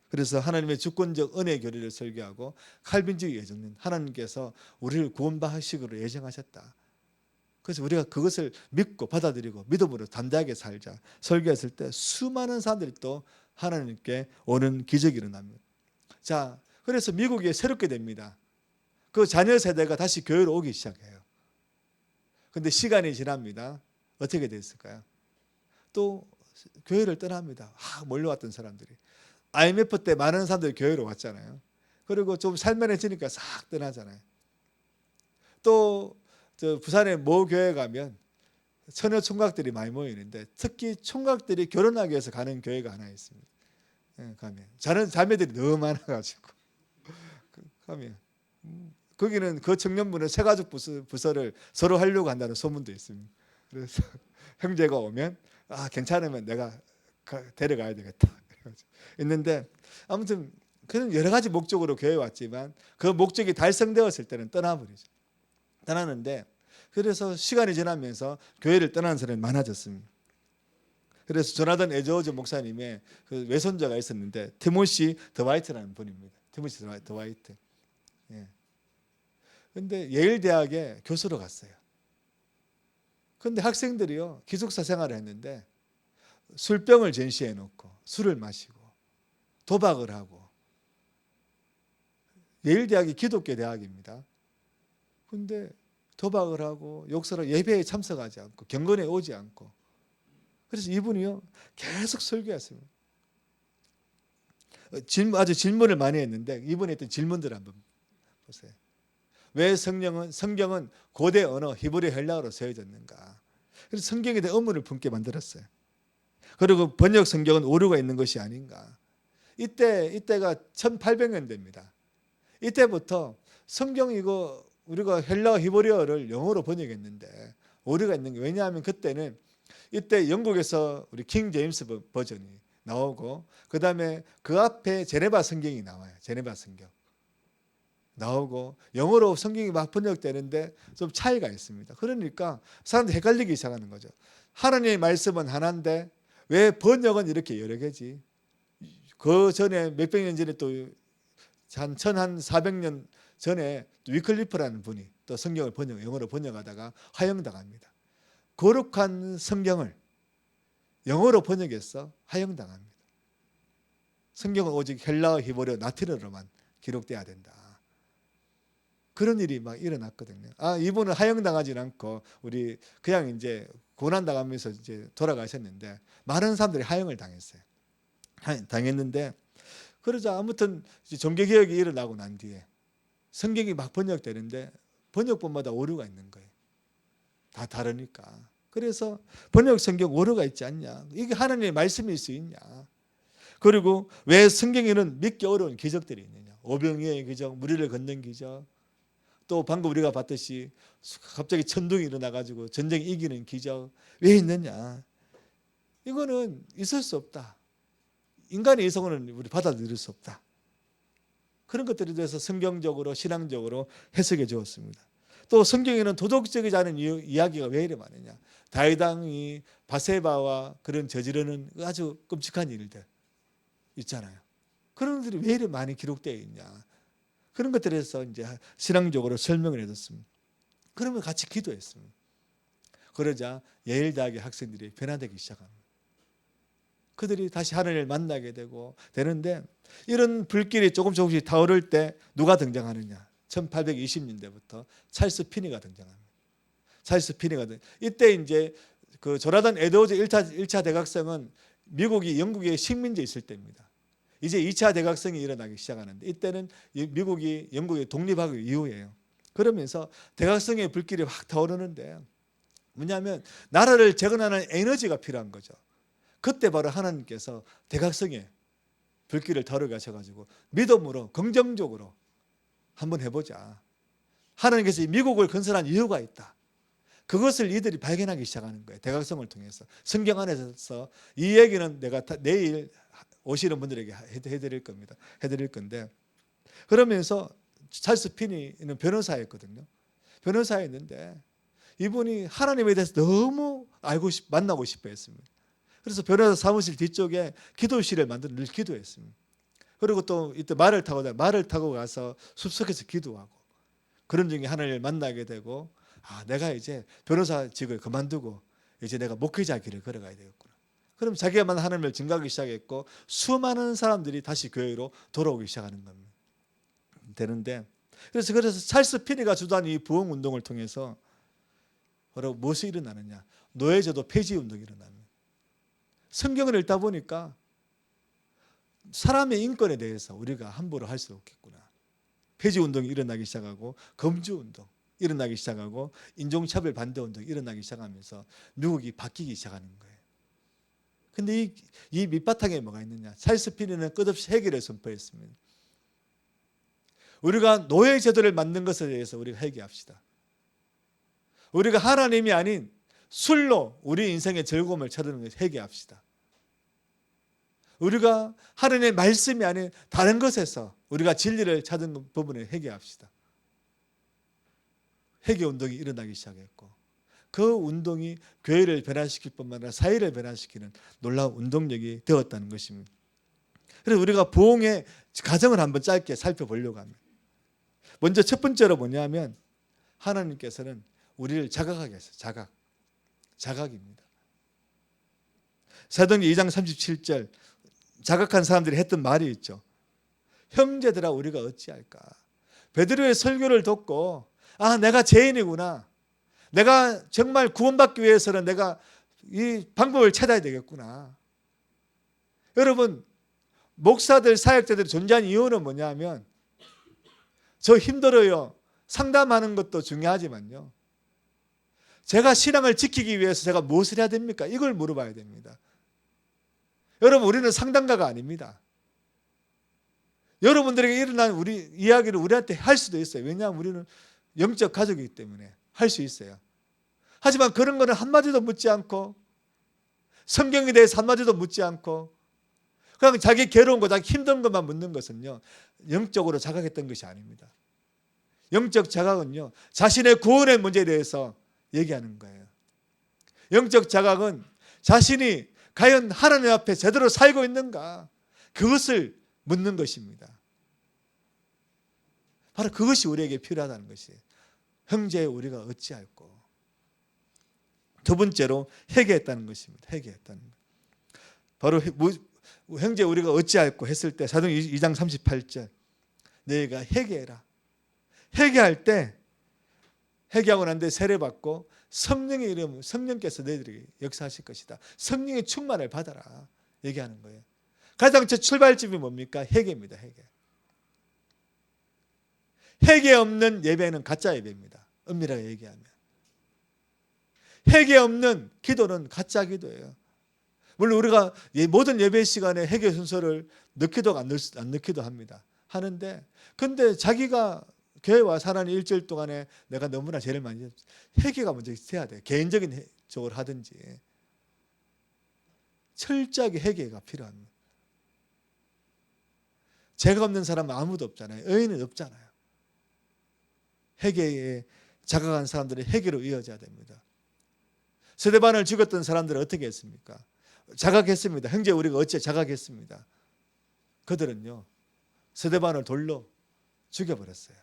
그래서 하나님의 주권적 은혜의 교리를 설교하고 칼빈주의 예정은 하나님께서 우리를 구원받으시기로 예정하셨다. 그래서 우리가 그것을 믿고 받아들이고 믿음으로 담대하게 살자 설교했을 때 수많은 사람들이 또 하나님께 오는 기적이 일어납니다. 자, 그래서 미국이 새롭게 됩니다. 그 자녀 세대가 다시 교회로 오기 시작해요. 그런데 시간이 지납니다. 어떻게 됐을까요? 또 교회를 떠납니다. 몰려왔던 사람들이. IMF 때 많은 사람들이 교회로 왔잖아요. 그리고 좀 살만해지니까 싹 떠나잖아요. 또 부산의 모 교회 가면 처녀 총각들이 많이 모이는데 특히 총각들이 결혼하기 위해서 가는 교회가 하나 있습니다. 가면 자는 자매들이 너무 많아가지고 가면 거기는 그 청년부는 새가족 부서를 서로 하려고 한다는 소문도 있습니다. 그래서 형제가 오면 괜찮으면 내가 데려가야 되겠다. 있는데 아무튼 그는 여러 가지 목적으로 교회에 왔지만 그 목적이 달성되었을 때는 떠나버리죠. 떠나는데 그래서 시간이 지나면서 교회를 떠나는 사람이 많아졌습니다. 그래서 조나단 에드워즈 목사님의 그 외손자가 있었는데 티모시 더와이트라는 분입니다. 티모시 더와이트. 그런데 예일 대학에 교수로 갔어요. 그런데 학생들이요 기숙사 생활을 했는데 술병을 전시해 놓고 술을 마시고 도박을 하고, 예일 대학이 기독교 대학입니다. 그런데 도박을 하고 욕설하고 예배에 참석하지 않고 경건에 오지 않고, 그래서 이분이요 계속 설교했습니다. 아주 질문을 많이 했는데 이분이 했던 질문들 한번 보세요. 왜 성경은 고대 언어 히브리 헬라어로 쓰여졌는가? 그래서 성경에 대한 의문을 품게 만들었어요. 그리고 번역 성경은 오류가 있는 것이 아닌가? 이때가 1800년대입니다. 이때부터 성경 이거 우리가 헬라어 히브리어를 영어로 번역했는데 오류가 있는 게, 왜냐하면 그때는 이때 영국에서 우리 킹 제임스 버전이 나오고 그다음에 그 앞에 제네바 성경이 나와요. 제네바 성경 나오고 영어로 성경이 막 번역되는데 좀 차이가 있습니다. 그러니까 사람들이 헷갈리기 시작하는 거죠. 하나님의 말씀은 하나인데 왜 번역은 이렇게 여러 개지? 그 전에 몇백 년 전에 또 한 1400년 전에 위클리프라는 분이 또 성경을 영어로 번역하다가 화형당합니다. 거룩한 성경을 영어로 번역해서 화형당합니다. 성경은 오직 헬라어, 히브리어, 라틴어로만 기록돼야 된다. 그런 일이 막 일어났거든요. 이분은 화형당하지 않고 우리 그냥 이제 고난당하면서 이제 돌아가셨는데 많은 사람들이 화형을 당했어요. 당했는데 그러자 아무튼 종교개혁이 일어나고 난 뒤에 성경이 막 번역되는데 번역본마다 오류가 있는 거예요. 다 다르니까. 그래서 번역 성경 오류가 있지 않냐. 이게 하나님의 말씀일 수 있냐. 그리고 왜 성경에는 믿기 어려운 기적들이 있느냐. 오병이어의 기적, 무리를 걷는 기적, 또 방금 우리가 봤듯이 갑자기 천둥이 일어나가지고 전쟁 이기는 기적 왜 있느냐. 이거는 있을 수 없다. 인간의 이성은 우리 받아들일 수 없다. 그런 것들에 대해서 성경적으로 신앙적으로 해석해 주었습니다. 또 성경에는 도덕적이지 않은 이야기가 왜 이래 많으냐. 다윗 왕이 바세바와 그런 저지르는 아주 끔찍한 일들 있잖아요. 그런 것들이 왜 이래 많이 기록되어 있냐. 그런 것들에서 이제 신앙적으로 설명을 해줬습니다. 그러면 같이 기도했습니다. 그러자 예일대학의 학생들이 변화되기 시작합니다. 그들이 다시 하나님을 만나게 되는데 이런 불길이 조금씩 타오를 때 누가 등장하느냐. 1820년대부터 찰스 피니가 등장합니다. 찰스 피니가 이때 이제 그 조나단 에드워즈 1차 대각성은 미국이 영국의 식민지에 있을 때입니다. 이제 2차 대각성이 일어나기 시작하는데 이때는 미국이 영국에 독립하기 이후예요. 그러면서 대각성의 불길이 확 타오르는데 뭐냐면 나라를 재건하는 에너지가 필요한 거죠. 그때 바로 하나님께서 대각성에 불길을 타오르게 하셔가지고 믿음으로 긍정적으로 한번 해보자. 하나님께서 미국을 건설한 이유가 있다. 그것을 이들이 발견하기 시작하는 거예요. 대각성을 통해서. 성경 안에서 이 얘기는 내가 내일 오시는 분들에게 해드릴 겁니다. 해드릴 건데 그러면서 찰스 피니는 변호사였거든요. 변호사였는데 이분이 하나님에 대해서 너무 만나고 싶어 했습니다. 그래서 변호사 사무실 뒤쪽에 기도실을 만들어 늘 기도했습니다. 그리고 또 이때 말을 타고 가서 숲속에서 기도하고 그런 중에 하나님을 만나게 되고 내가 이제 변호사직을 그만두고 이제 내가 목회자 길을 걸어가야 되겠구나. 그럼 자기가 하나님을 증거하기 시작했고 수많은 사람들이 다시 교회로 돌아오기 시작하는 겁니다. 되는데 그래서 찰스 피니가 주도한 이 부흥 운동을 통해서 바로 무엇이 일어나느냐. 노예제도 폐지 운동이 일어납니다. 성경을 읽다 보니까 사람의 인권에 대해서 우리가 함부로 할 수 없겠구나. 폐지 운동이 일어나기 시작하고 금주 운동 일어나기 시작하고 인종차별 반대 운동이 일어나기 시작하면서 미국이 바뀌기 시작하는 거예요. 근데 이 밑바탕에 뭐가 있느냐. 찰스 피니는 끝없이 해결을 선포했습니다. 우리가 노예 제도를 만든 것에 대해서 우리가 회개합시다. 우리가 하나님이 아닌 술로 우리 인생의 즐거움을 찾는 것을 회개합시다. 우리가 하나님의 말씀이 아닌 다른 것에서 우리가 진리를 찾은 부분에 회개합시다. 회개 운동이 일어나기 시작했고 그 운동이 교회를 변화시킬 뿐만 아니라 사회를 변화시키는 놀라운 운동력이 되었다는 것입니다. 그래서 우리가 부흥의 과정을 한번 짧게 살펴보려고 합니다. 먼저 첫 번째로 뭐냐면 하나님께서는 우리를 자각하게 했어요. 자각입니다. 사도행전 2장 37절 자각한 사람들이 했던 말이 있죠. 형제들아 우리가 어찌할까. 베드로의 설교를 듣고 내가 죄인이구나. 내가 정말 구원받기 위해서는 내가 이 방법을 찾아야 되겠구나. 여러분 목사들 사역자들이 존재하는 이유는 뭐냐면 저 힘들어요. 상담하는 것도 중요하지만요. 제가 신앙을 지키기 위해서 제가 무엇을 해야 됩니까? 이걸 물어봐야 됩니다. 여러분 우리는 상담가가 아닙니다. 여러분들에게 일어난 우리 이야기를 우리한테 할 수도 있어요. 왜냐하면 우리는 영적 가족이기 때문에 할 수 있어요. 하지만 그런 거는 한마디도 묻지 않고 성경에 대해서 한마디도 묻지 않고 그냥 자기 괴로운 거, 자기 힘든 것만 묻는 것은요. 영적으로 자각했던 것이 아닙니다. 영적 자각은요. 자신의 구원의 문제에 대해서 얘기하는 거예요. 영적 자각은 자신이 과연 하나님 앞에 제대로 살고 있는가 그것을 묻는 것입니다. 바로 그것이 우리에게 필요하다는 것이에요. 형제 우리가 어찌할꼬. 두 번째로 회개했다는 것입니다. 회개했다는 것. 바로 형제 우리가 어찌할꼬 했을 때 사도행전 2장 38절 너희가 회개해라. 회개할 때 회개하고 난 뒤에 세례받고 성령의 이름 성령께서 너희들에게 역사하실 것이다. 성령의 충만을 받아라 얘기하는 거예요. 가장 첫 출발점이 뭡니까? 회개입니다. 회개 없는 예배는 가짜 예배입니다. 엄밀하게 얘기하면. 회개 없는 기도는 가짜 기도예요. 물론 우리가 모든 예배 시간에 회개 순서를 넣기도 안 넣기도 합니다. 하는데 근데 자기가 교회 와서 하나님 일주일 동안에 내가 너무나 죄를 많이 했어. 회개가 먼저 돼야 돼. 개인적인 쪽으로 하든지 철저하게 회개가 필요합니다. 죄가 없는 사람은 아무도 없잖아요. 의인은 없잖아요. 회개에 자각한 사람들이 회개로 이어져야 됩니다. 스데반을 죽였던 사람들은 어떻게 했습니까? 자각했습니다. 형제 우리가 어째 자각했습니다. 그들은요 스데반을 돌로 죽여버렸어요.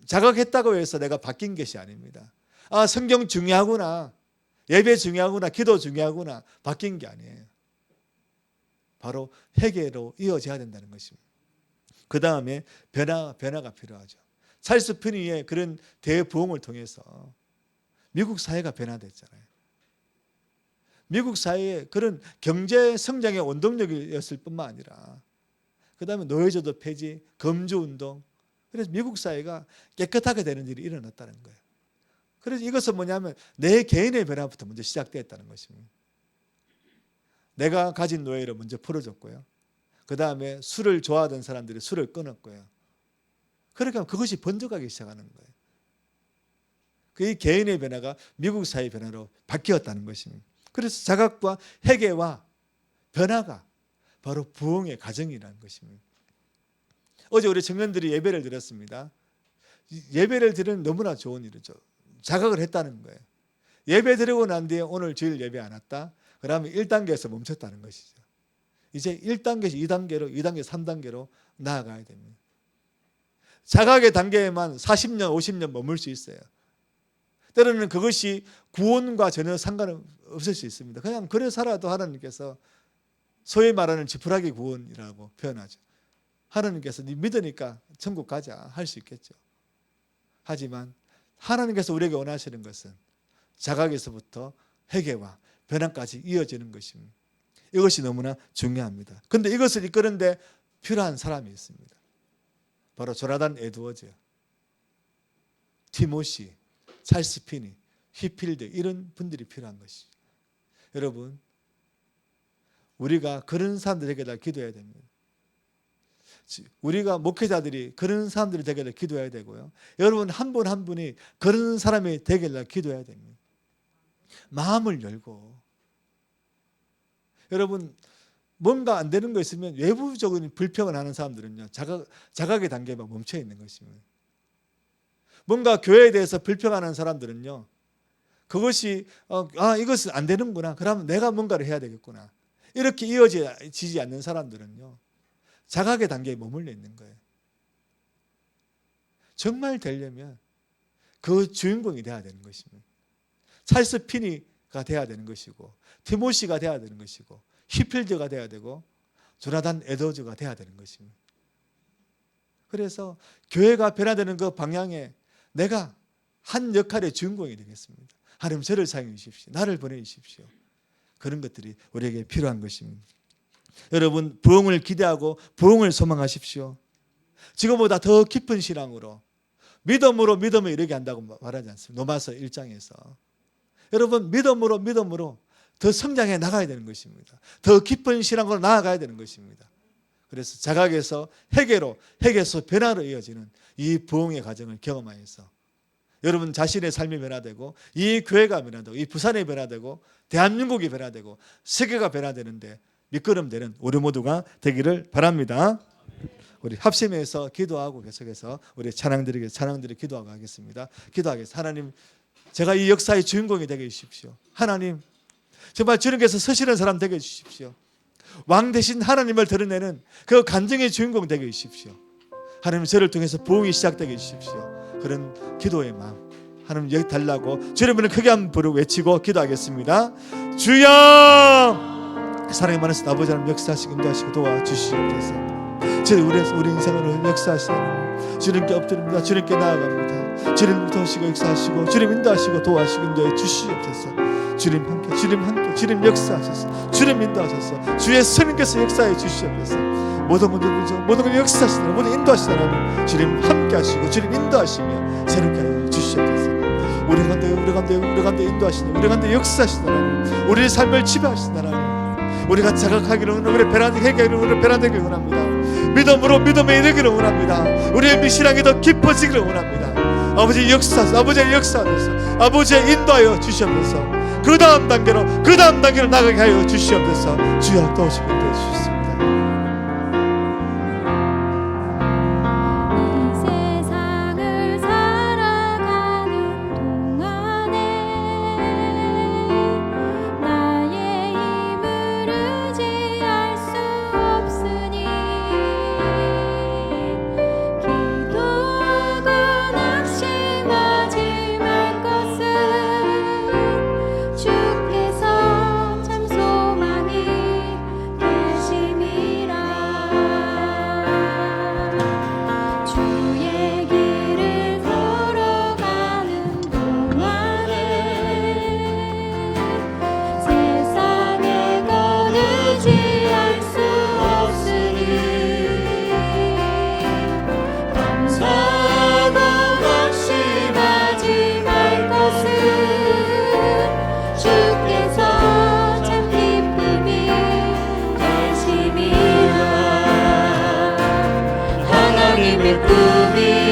자각했다고 해서 내가 바뀐 것이 아닙니다. 아, 성경 중요하구나, 예배 중요하구나, 기도 중요하구나, 바뀐 게 아니에요. 바로 회개로 이어져야 된다는 것입니다. 그 다음에 변화가 필요하죠. 찰스 피니의 그런 대부흥을 통해서 미국 사회가 변화됐잖아요. 미국 사회에 그런 경제 성장의 원동력이었을 뿐만 아니라 그 다음에 노예제도 폐지, 금주운동, 그래서 미국 사회가 깨끗하게 되는 일이 일어났다는 거예요. 그래서 이것은 뭐냐면 내 개인의 변화부터 먼저 시작되었다는 것입니다. 내가 가진 노예를 먼저 풀어줬고요. 그 다음에 술을 좋아하던 사람들이 술을 끊었고요. 그렇게 하면 그것이 번져가기 시작하는 거예요. 그 개인의 변화가 미국 사회의 변화로 바뀌었다는 것입니다. 그래서 자각과 회개와 변화가 바로 부흥의 과정이라는 것입니다. 어제 우리 청년들이 예배를 드렸습니다. 예배를 드리는 너무나 좋은 일이죠. 자각을 했다는 거예요. 예배 드리고 난 뒤에 오늘 주일 예배 안 왔다? 그러면 1단계에서 멈췄다는 것이죠. 이제 1단계에서 2단계로, 2단계, 3단계로 나아가야 됩니다. 자각의 단계에만 40년, 50년 머물 수 있어요. 때로는 그것이 구원과 전혀 상관없을 수 있습니다. 그냥 그래 살아도 하나님께서 소위 말하는 지푸라기 구원이라고 표현하죠. 하나님께서 네 믿으니까 천국 가자 할 수 있겠죠. 하지만 하나님께서 우리에게 원하시는 것은 자각에서부터 회개와 변화까지 이어지는 것입니다. 이것이 너무나 중요합니다. 그런데 이것을 이끄는데 필요한 사람이 있습니다. 바로 조나단 에드워즈, 티모시, 찰스 피니, 휘필드 이런 분들이 필요한 것이죠. 여러분, 우리가 그런 사람들에게 다 기도해야 됩니다. 우리가 목회자들이 그런 사람들이 되게 기도해야 되고요. 여러분 한 분 한 분이 그런 사람이 되게 기도해야 됩니다. 마음을 열고. 여러분 뭔가 안 되는 거 있으면 외부적인 불평을 하는 사람들은요 자각의 단계만 멈춰 있는 것입니다. 뭔가 교회에 대해서 불평하는 사람들은요 그것이 이것은 안 되는구나, 그러면 내가 뭔가를 해야 되겠구나, 이렇게 이어지지 않는 사람들은요 자각의 단계에 머물러 있는 거예요. 정말 되려면 그 주인공이 돼야 되는 것입니다. 찰스 피니가 돼야 되는 것이고, 티모시가 돼야 되는 것이고, 휘필드가 돼야 되고, 조나단 에드워즈가 돼야 되는 것입니다. 그래서 교회가 변화되는 그 방향에 내가 한 역할의 주인공이 되겠습니다. 하나님 저를 사용해 주십시오. 나를 보내 주십시오. 그런 것들이 우리에게 필요한 것입니다. 여러분 부흥을 기대하고 부흥을 소망하십시오. 지금보다 더 깊은 신앙으로 믿음으로 믿음을 이루게 한다고 말하지 않습니다. 로마서 1장에서 여러분 믿음으로 더 성장해 나가야 되는 것입니다. 더 깊은 신앙으로 나아가야 되는 것입니다. 그래서 자각에서 회개에서 변화로 이어지는 이 부흥의 과정을 경험하여서 여러분 자신의 삶이 변화되고 이 교회가 변화되고 이 부산이 변화되고 대한민국이 변화되고 세계가 변화되는데 밑거름되는 우리 모두가 되기를 바랍니다. 우리 합심해서 기도하고 계속해서 우리 찬양들이 기도하고 하겠습니다. 기도하겠습니다. 하나님, 제가 이 역사의 주인공이 되게 해주십시오. 하나님, 정말 주님께서 서시는 사람 되게 해주십시오. 왕 대신 하나님을 드러내는 그 간증의 주인공 되게 해주십시오. 하나님, 저를 통해서 부흥이 시작되게 해주십시오. 그런 기도의 마음 하나님 여기 달라고 주님을 크게 한번 부르고 외치고 기도하겠습니다. 주여! 사랑의 많으신 아버지 하나님 역사하시고 인도하시고 도와주시옵소서. 우리 인생으로 역사하시는 주님께 엎드립니다. 주님께 나아갑니다. 주님 도우시고 역사하시고 주님 인도하시고 도와주시고 인도해 주시옵소서. 주님 함께 주님 역사하셔서 주님 인도하셔서 주의 성령께서 역사해 주시옵소서. 모든 걸 역사하시는 모든 인도하시는 하나님 주님 함께 하시고 주님 인도하시며 새롭게 우리 가운데 인도하시는, 우리 가운데 역사하시는 하나님, 우리의 삶을 지배하시는 하나님, 우리가 자각하기를 원합니다. 회개하기를 변화되기를 원합니다. 믿음으로 믿음에 이르기를 원합니다. 우리의 미신앙이 더 깊어지기를 원합니다. 아버지의 역사하셔서 아버지의 인도하여 주시옵소서. 그 다음 단계로 나가게 하여 주시옵소서. 주여 도우시면 되시옵소서. 하나님의 꿈이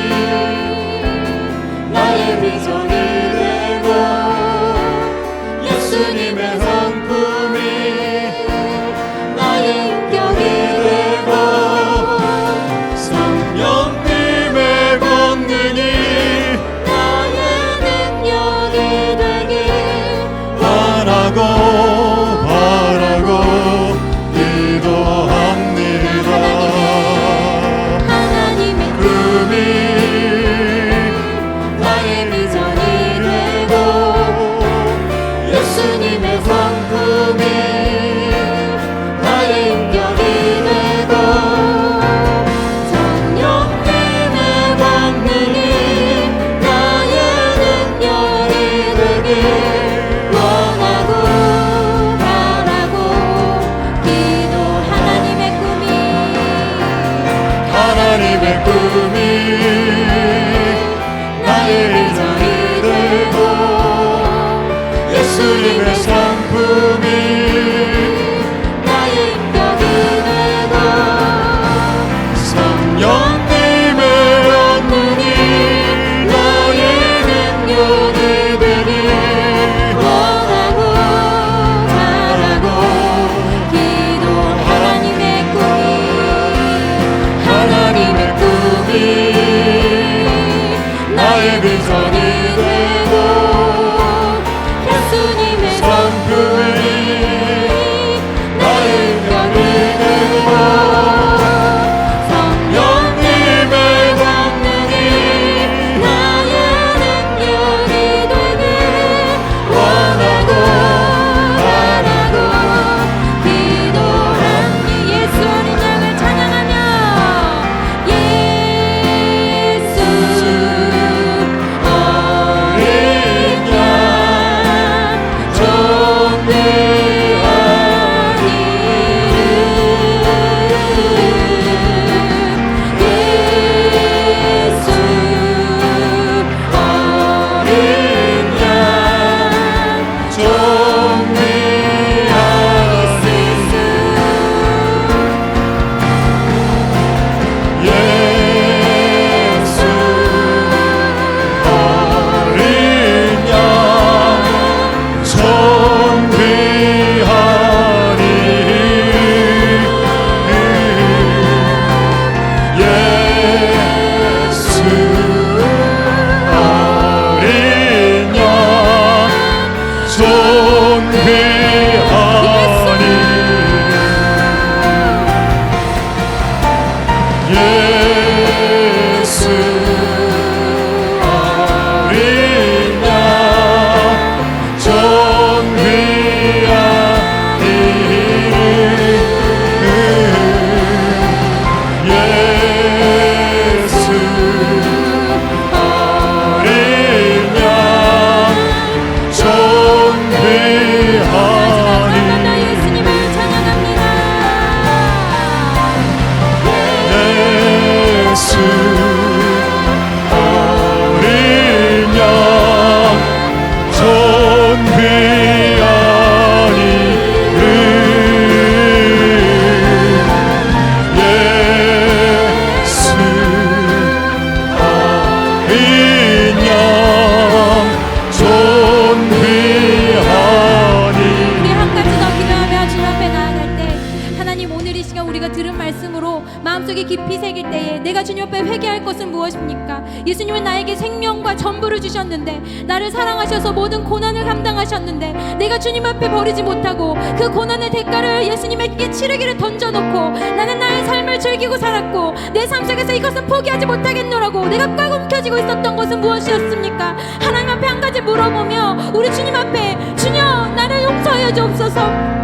주님 앞에 회개할 것은 무엇입니까? 예수님은 나에게 생명과 전부를 주셨는데, 나를 사랑하셔서 모든 고난을 감당하셨는데, 내가 주님 앞에 버리지 못하고 그 고난의 대가를 예수님에게 치르기를 던져놓고 나는 나의 삶을 즐기고 살았고, 내 삶 속에서 이것은 포기하지 못하겠노라고 내가 꽉 움켜쥐고 있었던 것은 무엇이었습니까? 하나님 앞에 한 가지 물어보며 우리 주님 앞에, 주여 나를 용서하여 주옵소서.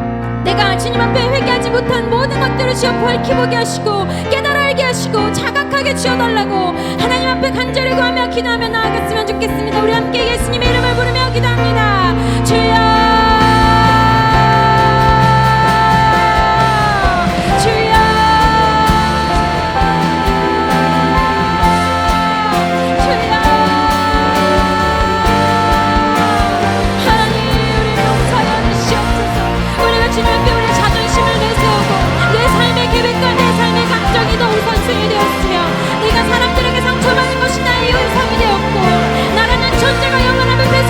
내가 주님 앞에 회개하지 못한 모든 것들을 주여 밝히 보게 하시고 깨달아 알게 하시고 자각하게 주어달라고 하나님 앞에 간절히 구하며 기도하며 나아갔으면 좋겠습니다. 우리 함께 예수님의 이름을 부르며 기도합니다. 주여,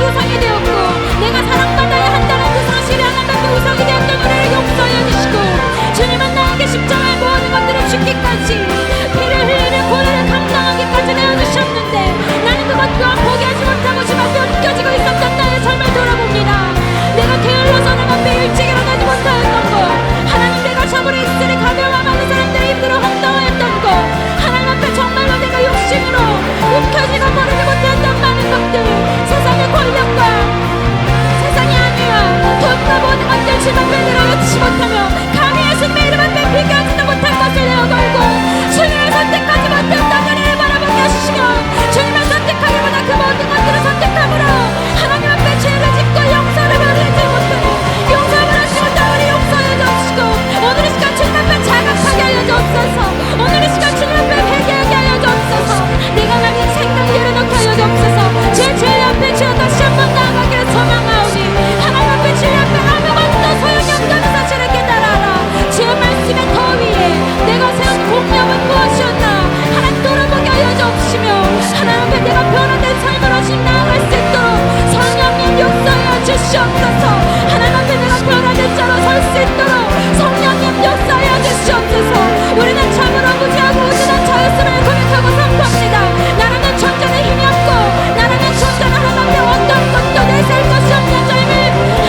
우상이 되었고 내가 사랑받아야 한다는 그 사실을 하나님 앞에 우상이 되었던 우리를 용서하여 주시고, 주님은 나에게 십자가의 모든 것들을 죽기까지 피를 흘리는 고난을 감당하기까지 내어주셨는데, 나는 그것 또한 포기하지 못하고 주님 앞에 옮겨지고 있었던 나의 삶을 돌아봅니다. 내가 게을러서 하나님 앞에 일찍 일어나지 못하였던 것, 하나님 내가 저버려 이스라엘 가벼워 많은 사람들의 힘들어 황당하였던 것, 하나님 앞에 정말로 내가 욕심으로 움켜쥐고 버리지 못했던 많은 것들, 세상의 권력과 세상이 아니야 돈과 모든 것들 주님 앞에 내려놓지 못하며 감히 예수님의 이름 앞에 비교하지도 못할 것을 내어걸고 주님을 선택하지 못했던 우리를 바라보게 하시며, 주님을 선택하기보다 그 모든 것들을 선택함으로 하나님 앞에 죄를 짓고 용서를 받지 못하고 용서를 받지 못한 우리 용서해 주시고, 오늘 이 시간 주님 앞에 자각하게 하여 주옵소서. 오늘 이 시간 주님 앞에 회개하게 하여 주옵소서. 내가 가진 생각 내려놓게 하여 주옵소서. 제 죄 앞에 주여 다시 한번 나아가기를 소망하오니 하나님 앞에 주님 앞에 아무것도 소용이 없다는 사실을 깨달아라. 주의 말씀의 더위에 내가 세운 공력은 무엇이었나 하나님 돌아보게 하여 주옵시며, 하나님 앞에 내가 변화된 삶으로 지금 나아갈 수 있도록 성령님 역사하여 주시옵소서. 하나님 앞에 내가 변화된 자로 설 수 있도록 성령님 역사하여 주시옵소서. 우리는 참으로 무지하고 우둔한 자였음을 고백하고 선포합니다. 나라는 존재는 힘이 없고 나라는 존재는 하나님 앞에 어떤 것도 내세울 것이 없는 자임을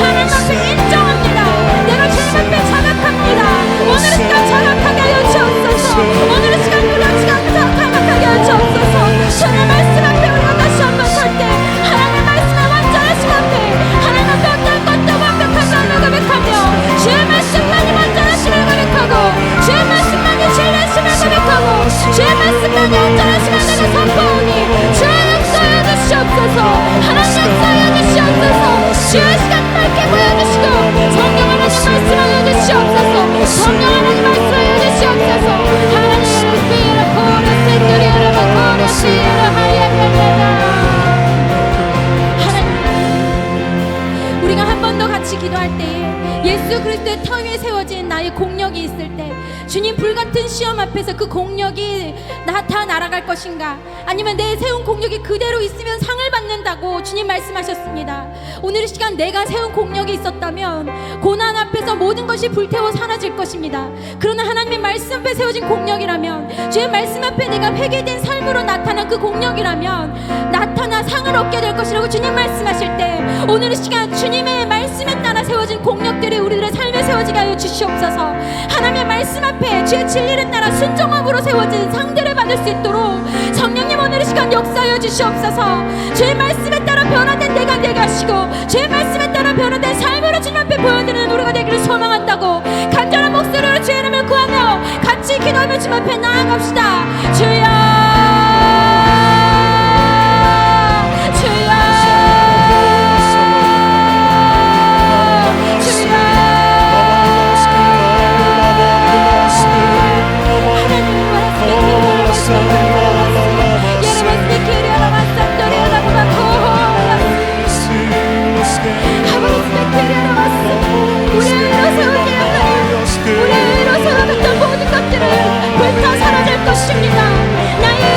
하나님 앞에 인정합니다. 내가 주님 앞에 자각합니다. 오늘 이 시간 자각하게 하여 주옵소서. 오늘 이 시간 자각하게 하여 주옵소서. 주의 말씀 앞에 우리가 다시 한번 설 때 하나님의 말씀의 완전하심 앞에 하나님 앞에 어떤 것도 완벽한 것을 고백하며 주의 말씀만이 완전하심을 고백하고 주의 말씀만이 진리하심을 고백하고 주의 말씀만이 온전하심을 내가 선포하오니 주의 역사하여 주시옵소서. 하나님 역사하여 주시옵소서. 주의 시간 밝게 보여주시고 성령 하나님 말씀하여 주시옵소서. 성령 하나님 말씀하여 주시옵소서. 하나님 스피드 코르 세트리르 코르 시르 하야야야야. 하나님, 우리가 한 번 더 같이 기도할 때에 예수 그리스도의 터 위에 세워진 나의 공력이 있을 때, 주님 불같은 시험 앞에서 그 공력이 다 날아갈 것인가, 아니면 내 세운 공력이 그대로 있으면 상을 받는다고 주님 말씀하셨습니다. 오늘 이 시간 내가 세운 공력이 있었다면 고난 앞에서 모든 것이 불태워 사라질 것입니다. 그러나 하나님의 말씀 앞에 세워진 공력이라면, 주의 말씀 앞에 내가 회개된 삶으로 나타난 그 공력이라면 나타나 상을 얻게 될 것이라고 주님 말씀하실 때, 오늘 이 시간 주님의 말씀에 따라 세워진 공력들이 우리들의 삶에 세워지게 하여 주시옵소서. 하나님의 말씀 앞에 주의 진리를 따라 순종함으로 세워진 상들을 받을 수 있도록 성령님 오늘 이 시간 역사하여 주시옵소서. 주의 말씀에 따라 변화된 내가 되게 하시고 주의 말씀에 따라 변화된 삶으로 주님 앞에 보여드리는 우리가 되기를 소망한다고 간절한 목소리로 주의 이름을 구하며 같이 기도하며 주님 앞에 나아갑시다. 주여, 우리의 의로 세워졌던 모든 것들을 불타 사라질 것입니다. 나의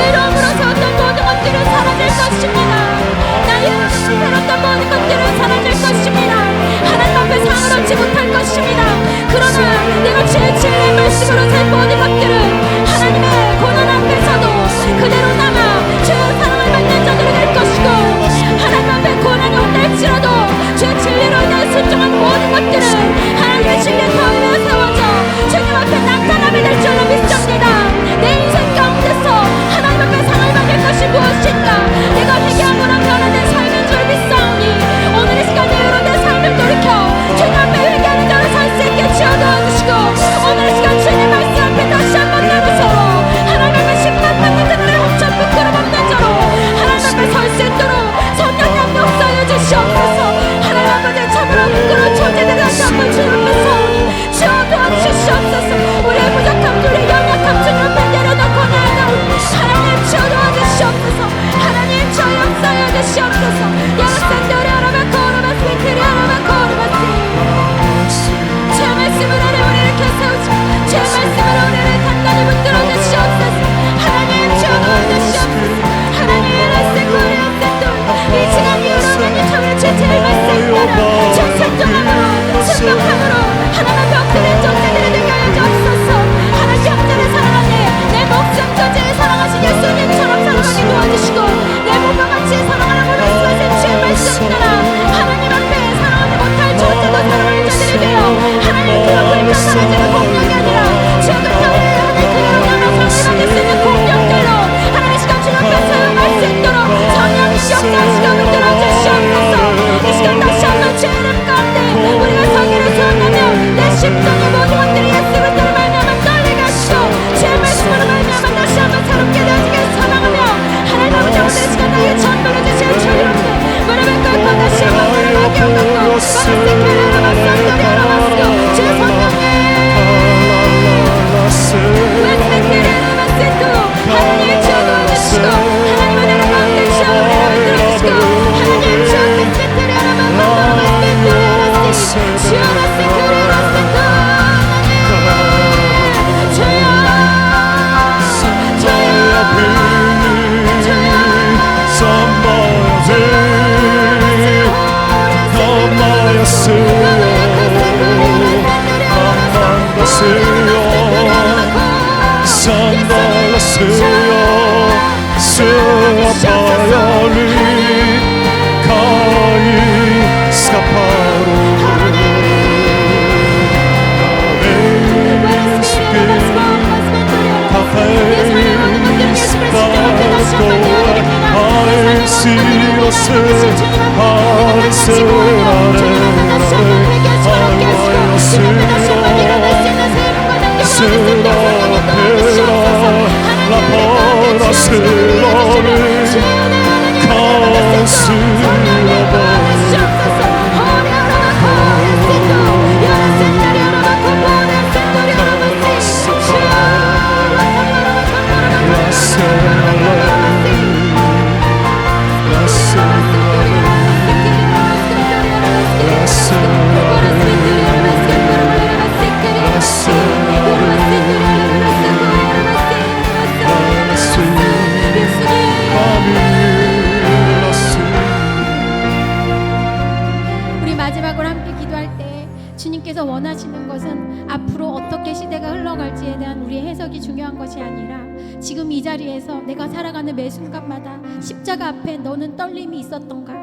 주님께서 원하시는 것은 앞으로 어떻게 시대가 흘러갈지에 대한 우리의 해석이 중요한 것이 아니라 지금 이 자리에서 내가 살아가는 매 순간마다 십자가 앞에 너는 떨림이 있었던가?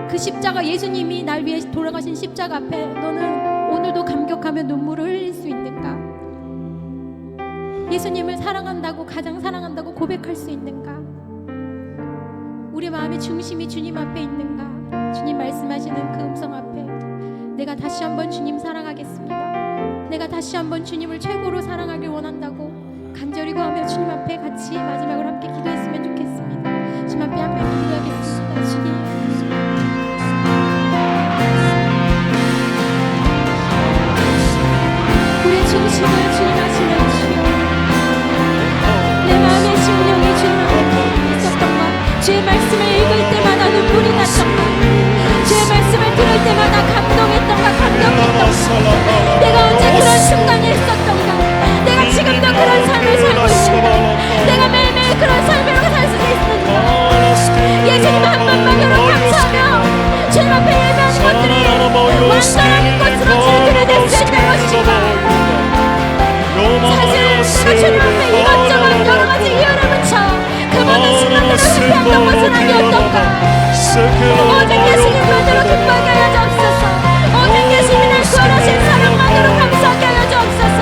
그 십자가, 예수님이 날 위해 돌아가신 십자가 앞에 너는 오늘도 감격하며 눈물을 흘릴 수 있는가? 예수님을 사랑한다고, 가장 사랑한다고 고백할 수 있는가? 우리 마음의 중심이 주님 앞에 있는가? 주님 말씀하시는 그 음성 앞에 내가 다시 한번 주님 사랑하겠습니다, 내가 다시 한번 주님을 최고로 사랑하길 원한다고 간절히 구하며 주님 앞에 같이 마지막으로 함께 기도했으면 좋겠습니다. 주님 앞에 함께 기도하겠습니다. 주님, 우리의 중심을 주님 아시는 주여, 내 마음의 심령이 주님 앞에 있었던가? 주의 말씀을 읽을 때마다 눈물이 났던가? 주의 말씀을 들을 때마다 감동했던가? 감격했던가? 내가 언제 그런 순간이 있었던가? 내가 지금도 그런 삶을 살고 있는가? 내가 매일매일 그런 삶으로 살 수 있는가? 예수님 한 번만으로 감사하며 주님 앞에 예배하는 것들이 완전한 것으로 주님을 냈을 때 것이지만 사실 내가 주님 앞에 이것저것 여러 가지 이유를 붙여 그 모든 순간들을 회피했던 것은 아니었던가? 오직 예수님만으로 기뻐하게 하여 주옵소서. 오직 예수님을 구원하신 사랑만으로 감사하게 하여 주옵소서.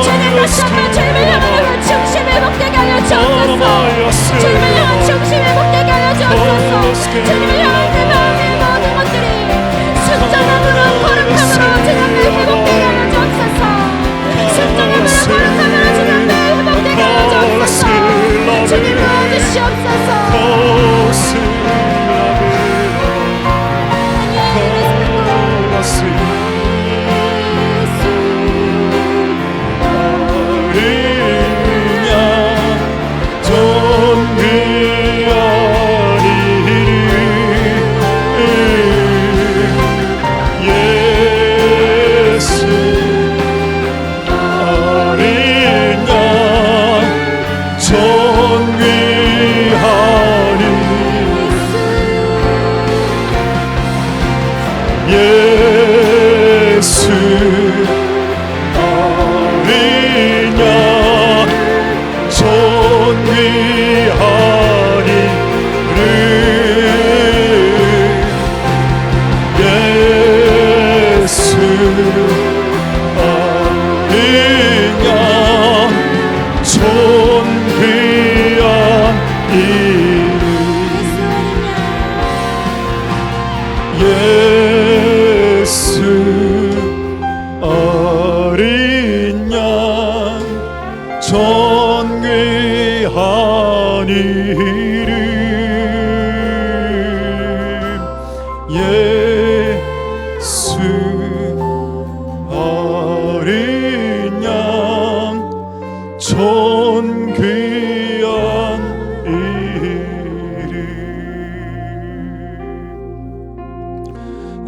주님 다시 한번 주님을 향하는 중심 회복되게 하여 주옵소서. 주님을 향한 중심 회복되게 하여 주옵소서. 주님을 향한 내 마음의 모든 것들이 순전함으로 거룩함으로 주님을 회복되게 하여 주옵소서. 순전함으로 거룩함으로 주님을 회복되게 하여 주옵소서. 주님 도와주시옵소서.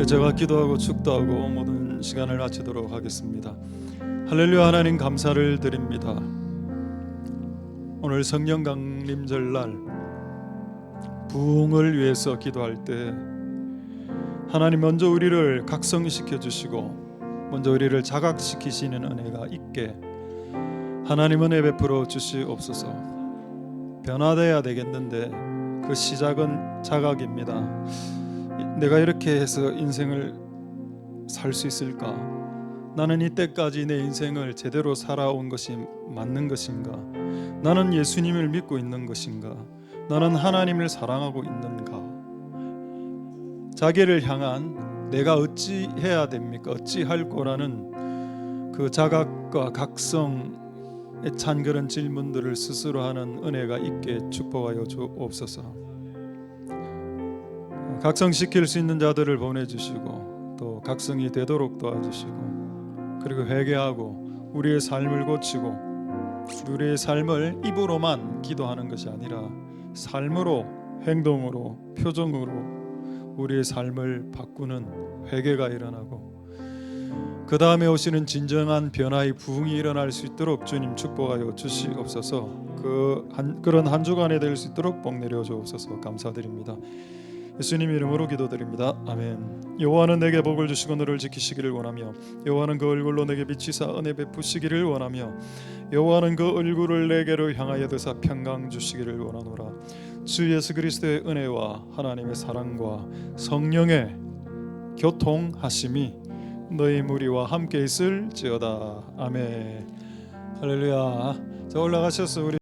제가 기도하고 축도하고 모든 시간을 마치도록 하겠습니다. 할렐루야. 하나님 감사를 드립니다. 오늘 성령 강림절날 부흥을 위해서 기도할 때 하나님 먼저 우리를 각성시켜 주시고 먼저 우리를 자각시키시는 은혜가 있게 하나님 은혜 베풀어 주시옵소서. 변화돼야 되겠는데 그 시작은 자각입니다. 내가 이렇게 해서 인생을 살 수 있을까? 나는 이때까지 내 인생을 제대로 살아온 것이 맞는 것인가? 나는 예수님을 믿고 있는 것인가? 나는 하나님을 사랑하고 있는가? 자기를 향한 내가 어찌 해야 됩니까? 어찌 할 거라는 그 자각과 각성에 찬 그런 질문들을 스스로 하는 은혜가 있게 축복하여 주옵소서. 각성시킬 수 있는 자들을 보내주시고 또 각성이 되도록 도와주시고, 그리고 회개하고 우리의 삶을 고치고 우리의 삶을 입으로만 기도하는 것이 아니라 삶으로, 행동으로, 표정으로 우리의 삶을 바꾸는 회개가 일어나고 그 다음에 오시는 진정한 변화의 부흥이 일어날 수 있도록 주님 축복하여 주시옵소서. 그런 한 주간이 될 수 있도록 복 내려 주옵소서. 감사드립니다. 예수님 이름으로 기도드립니다. 아멘. 여호와는 내게 복을 주시고 너를 지키시기를 원하며 여호와는 그 얼굴로 내게 비치사 은혜 베푸시기를 원하며 여호와는 그 얼굴을 내게로 향하여 드사 평강 주시기를 원하노라. 주 예수 그리스도의 은혜와 하나님의 사랑과 성령의 교통하심이 너희 무리와 함께 있을지어다. 아멘. 할렐루야. 자, 올라가셔서 우리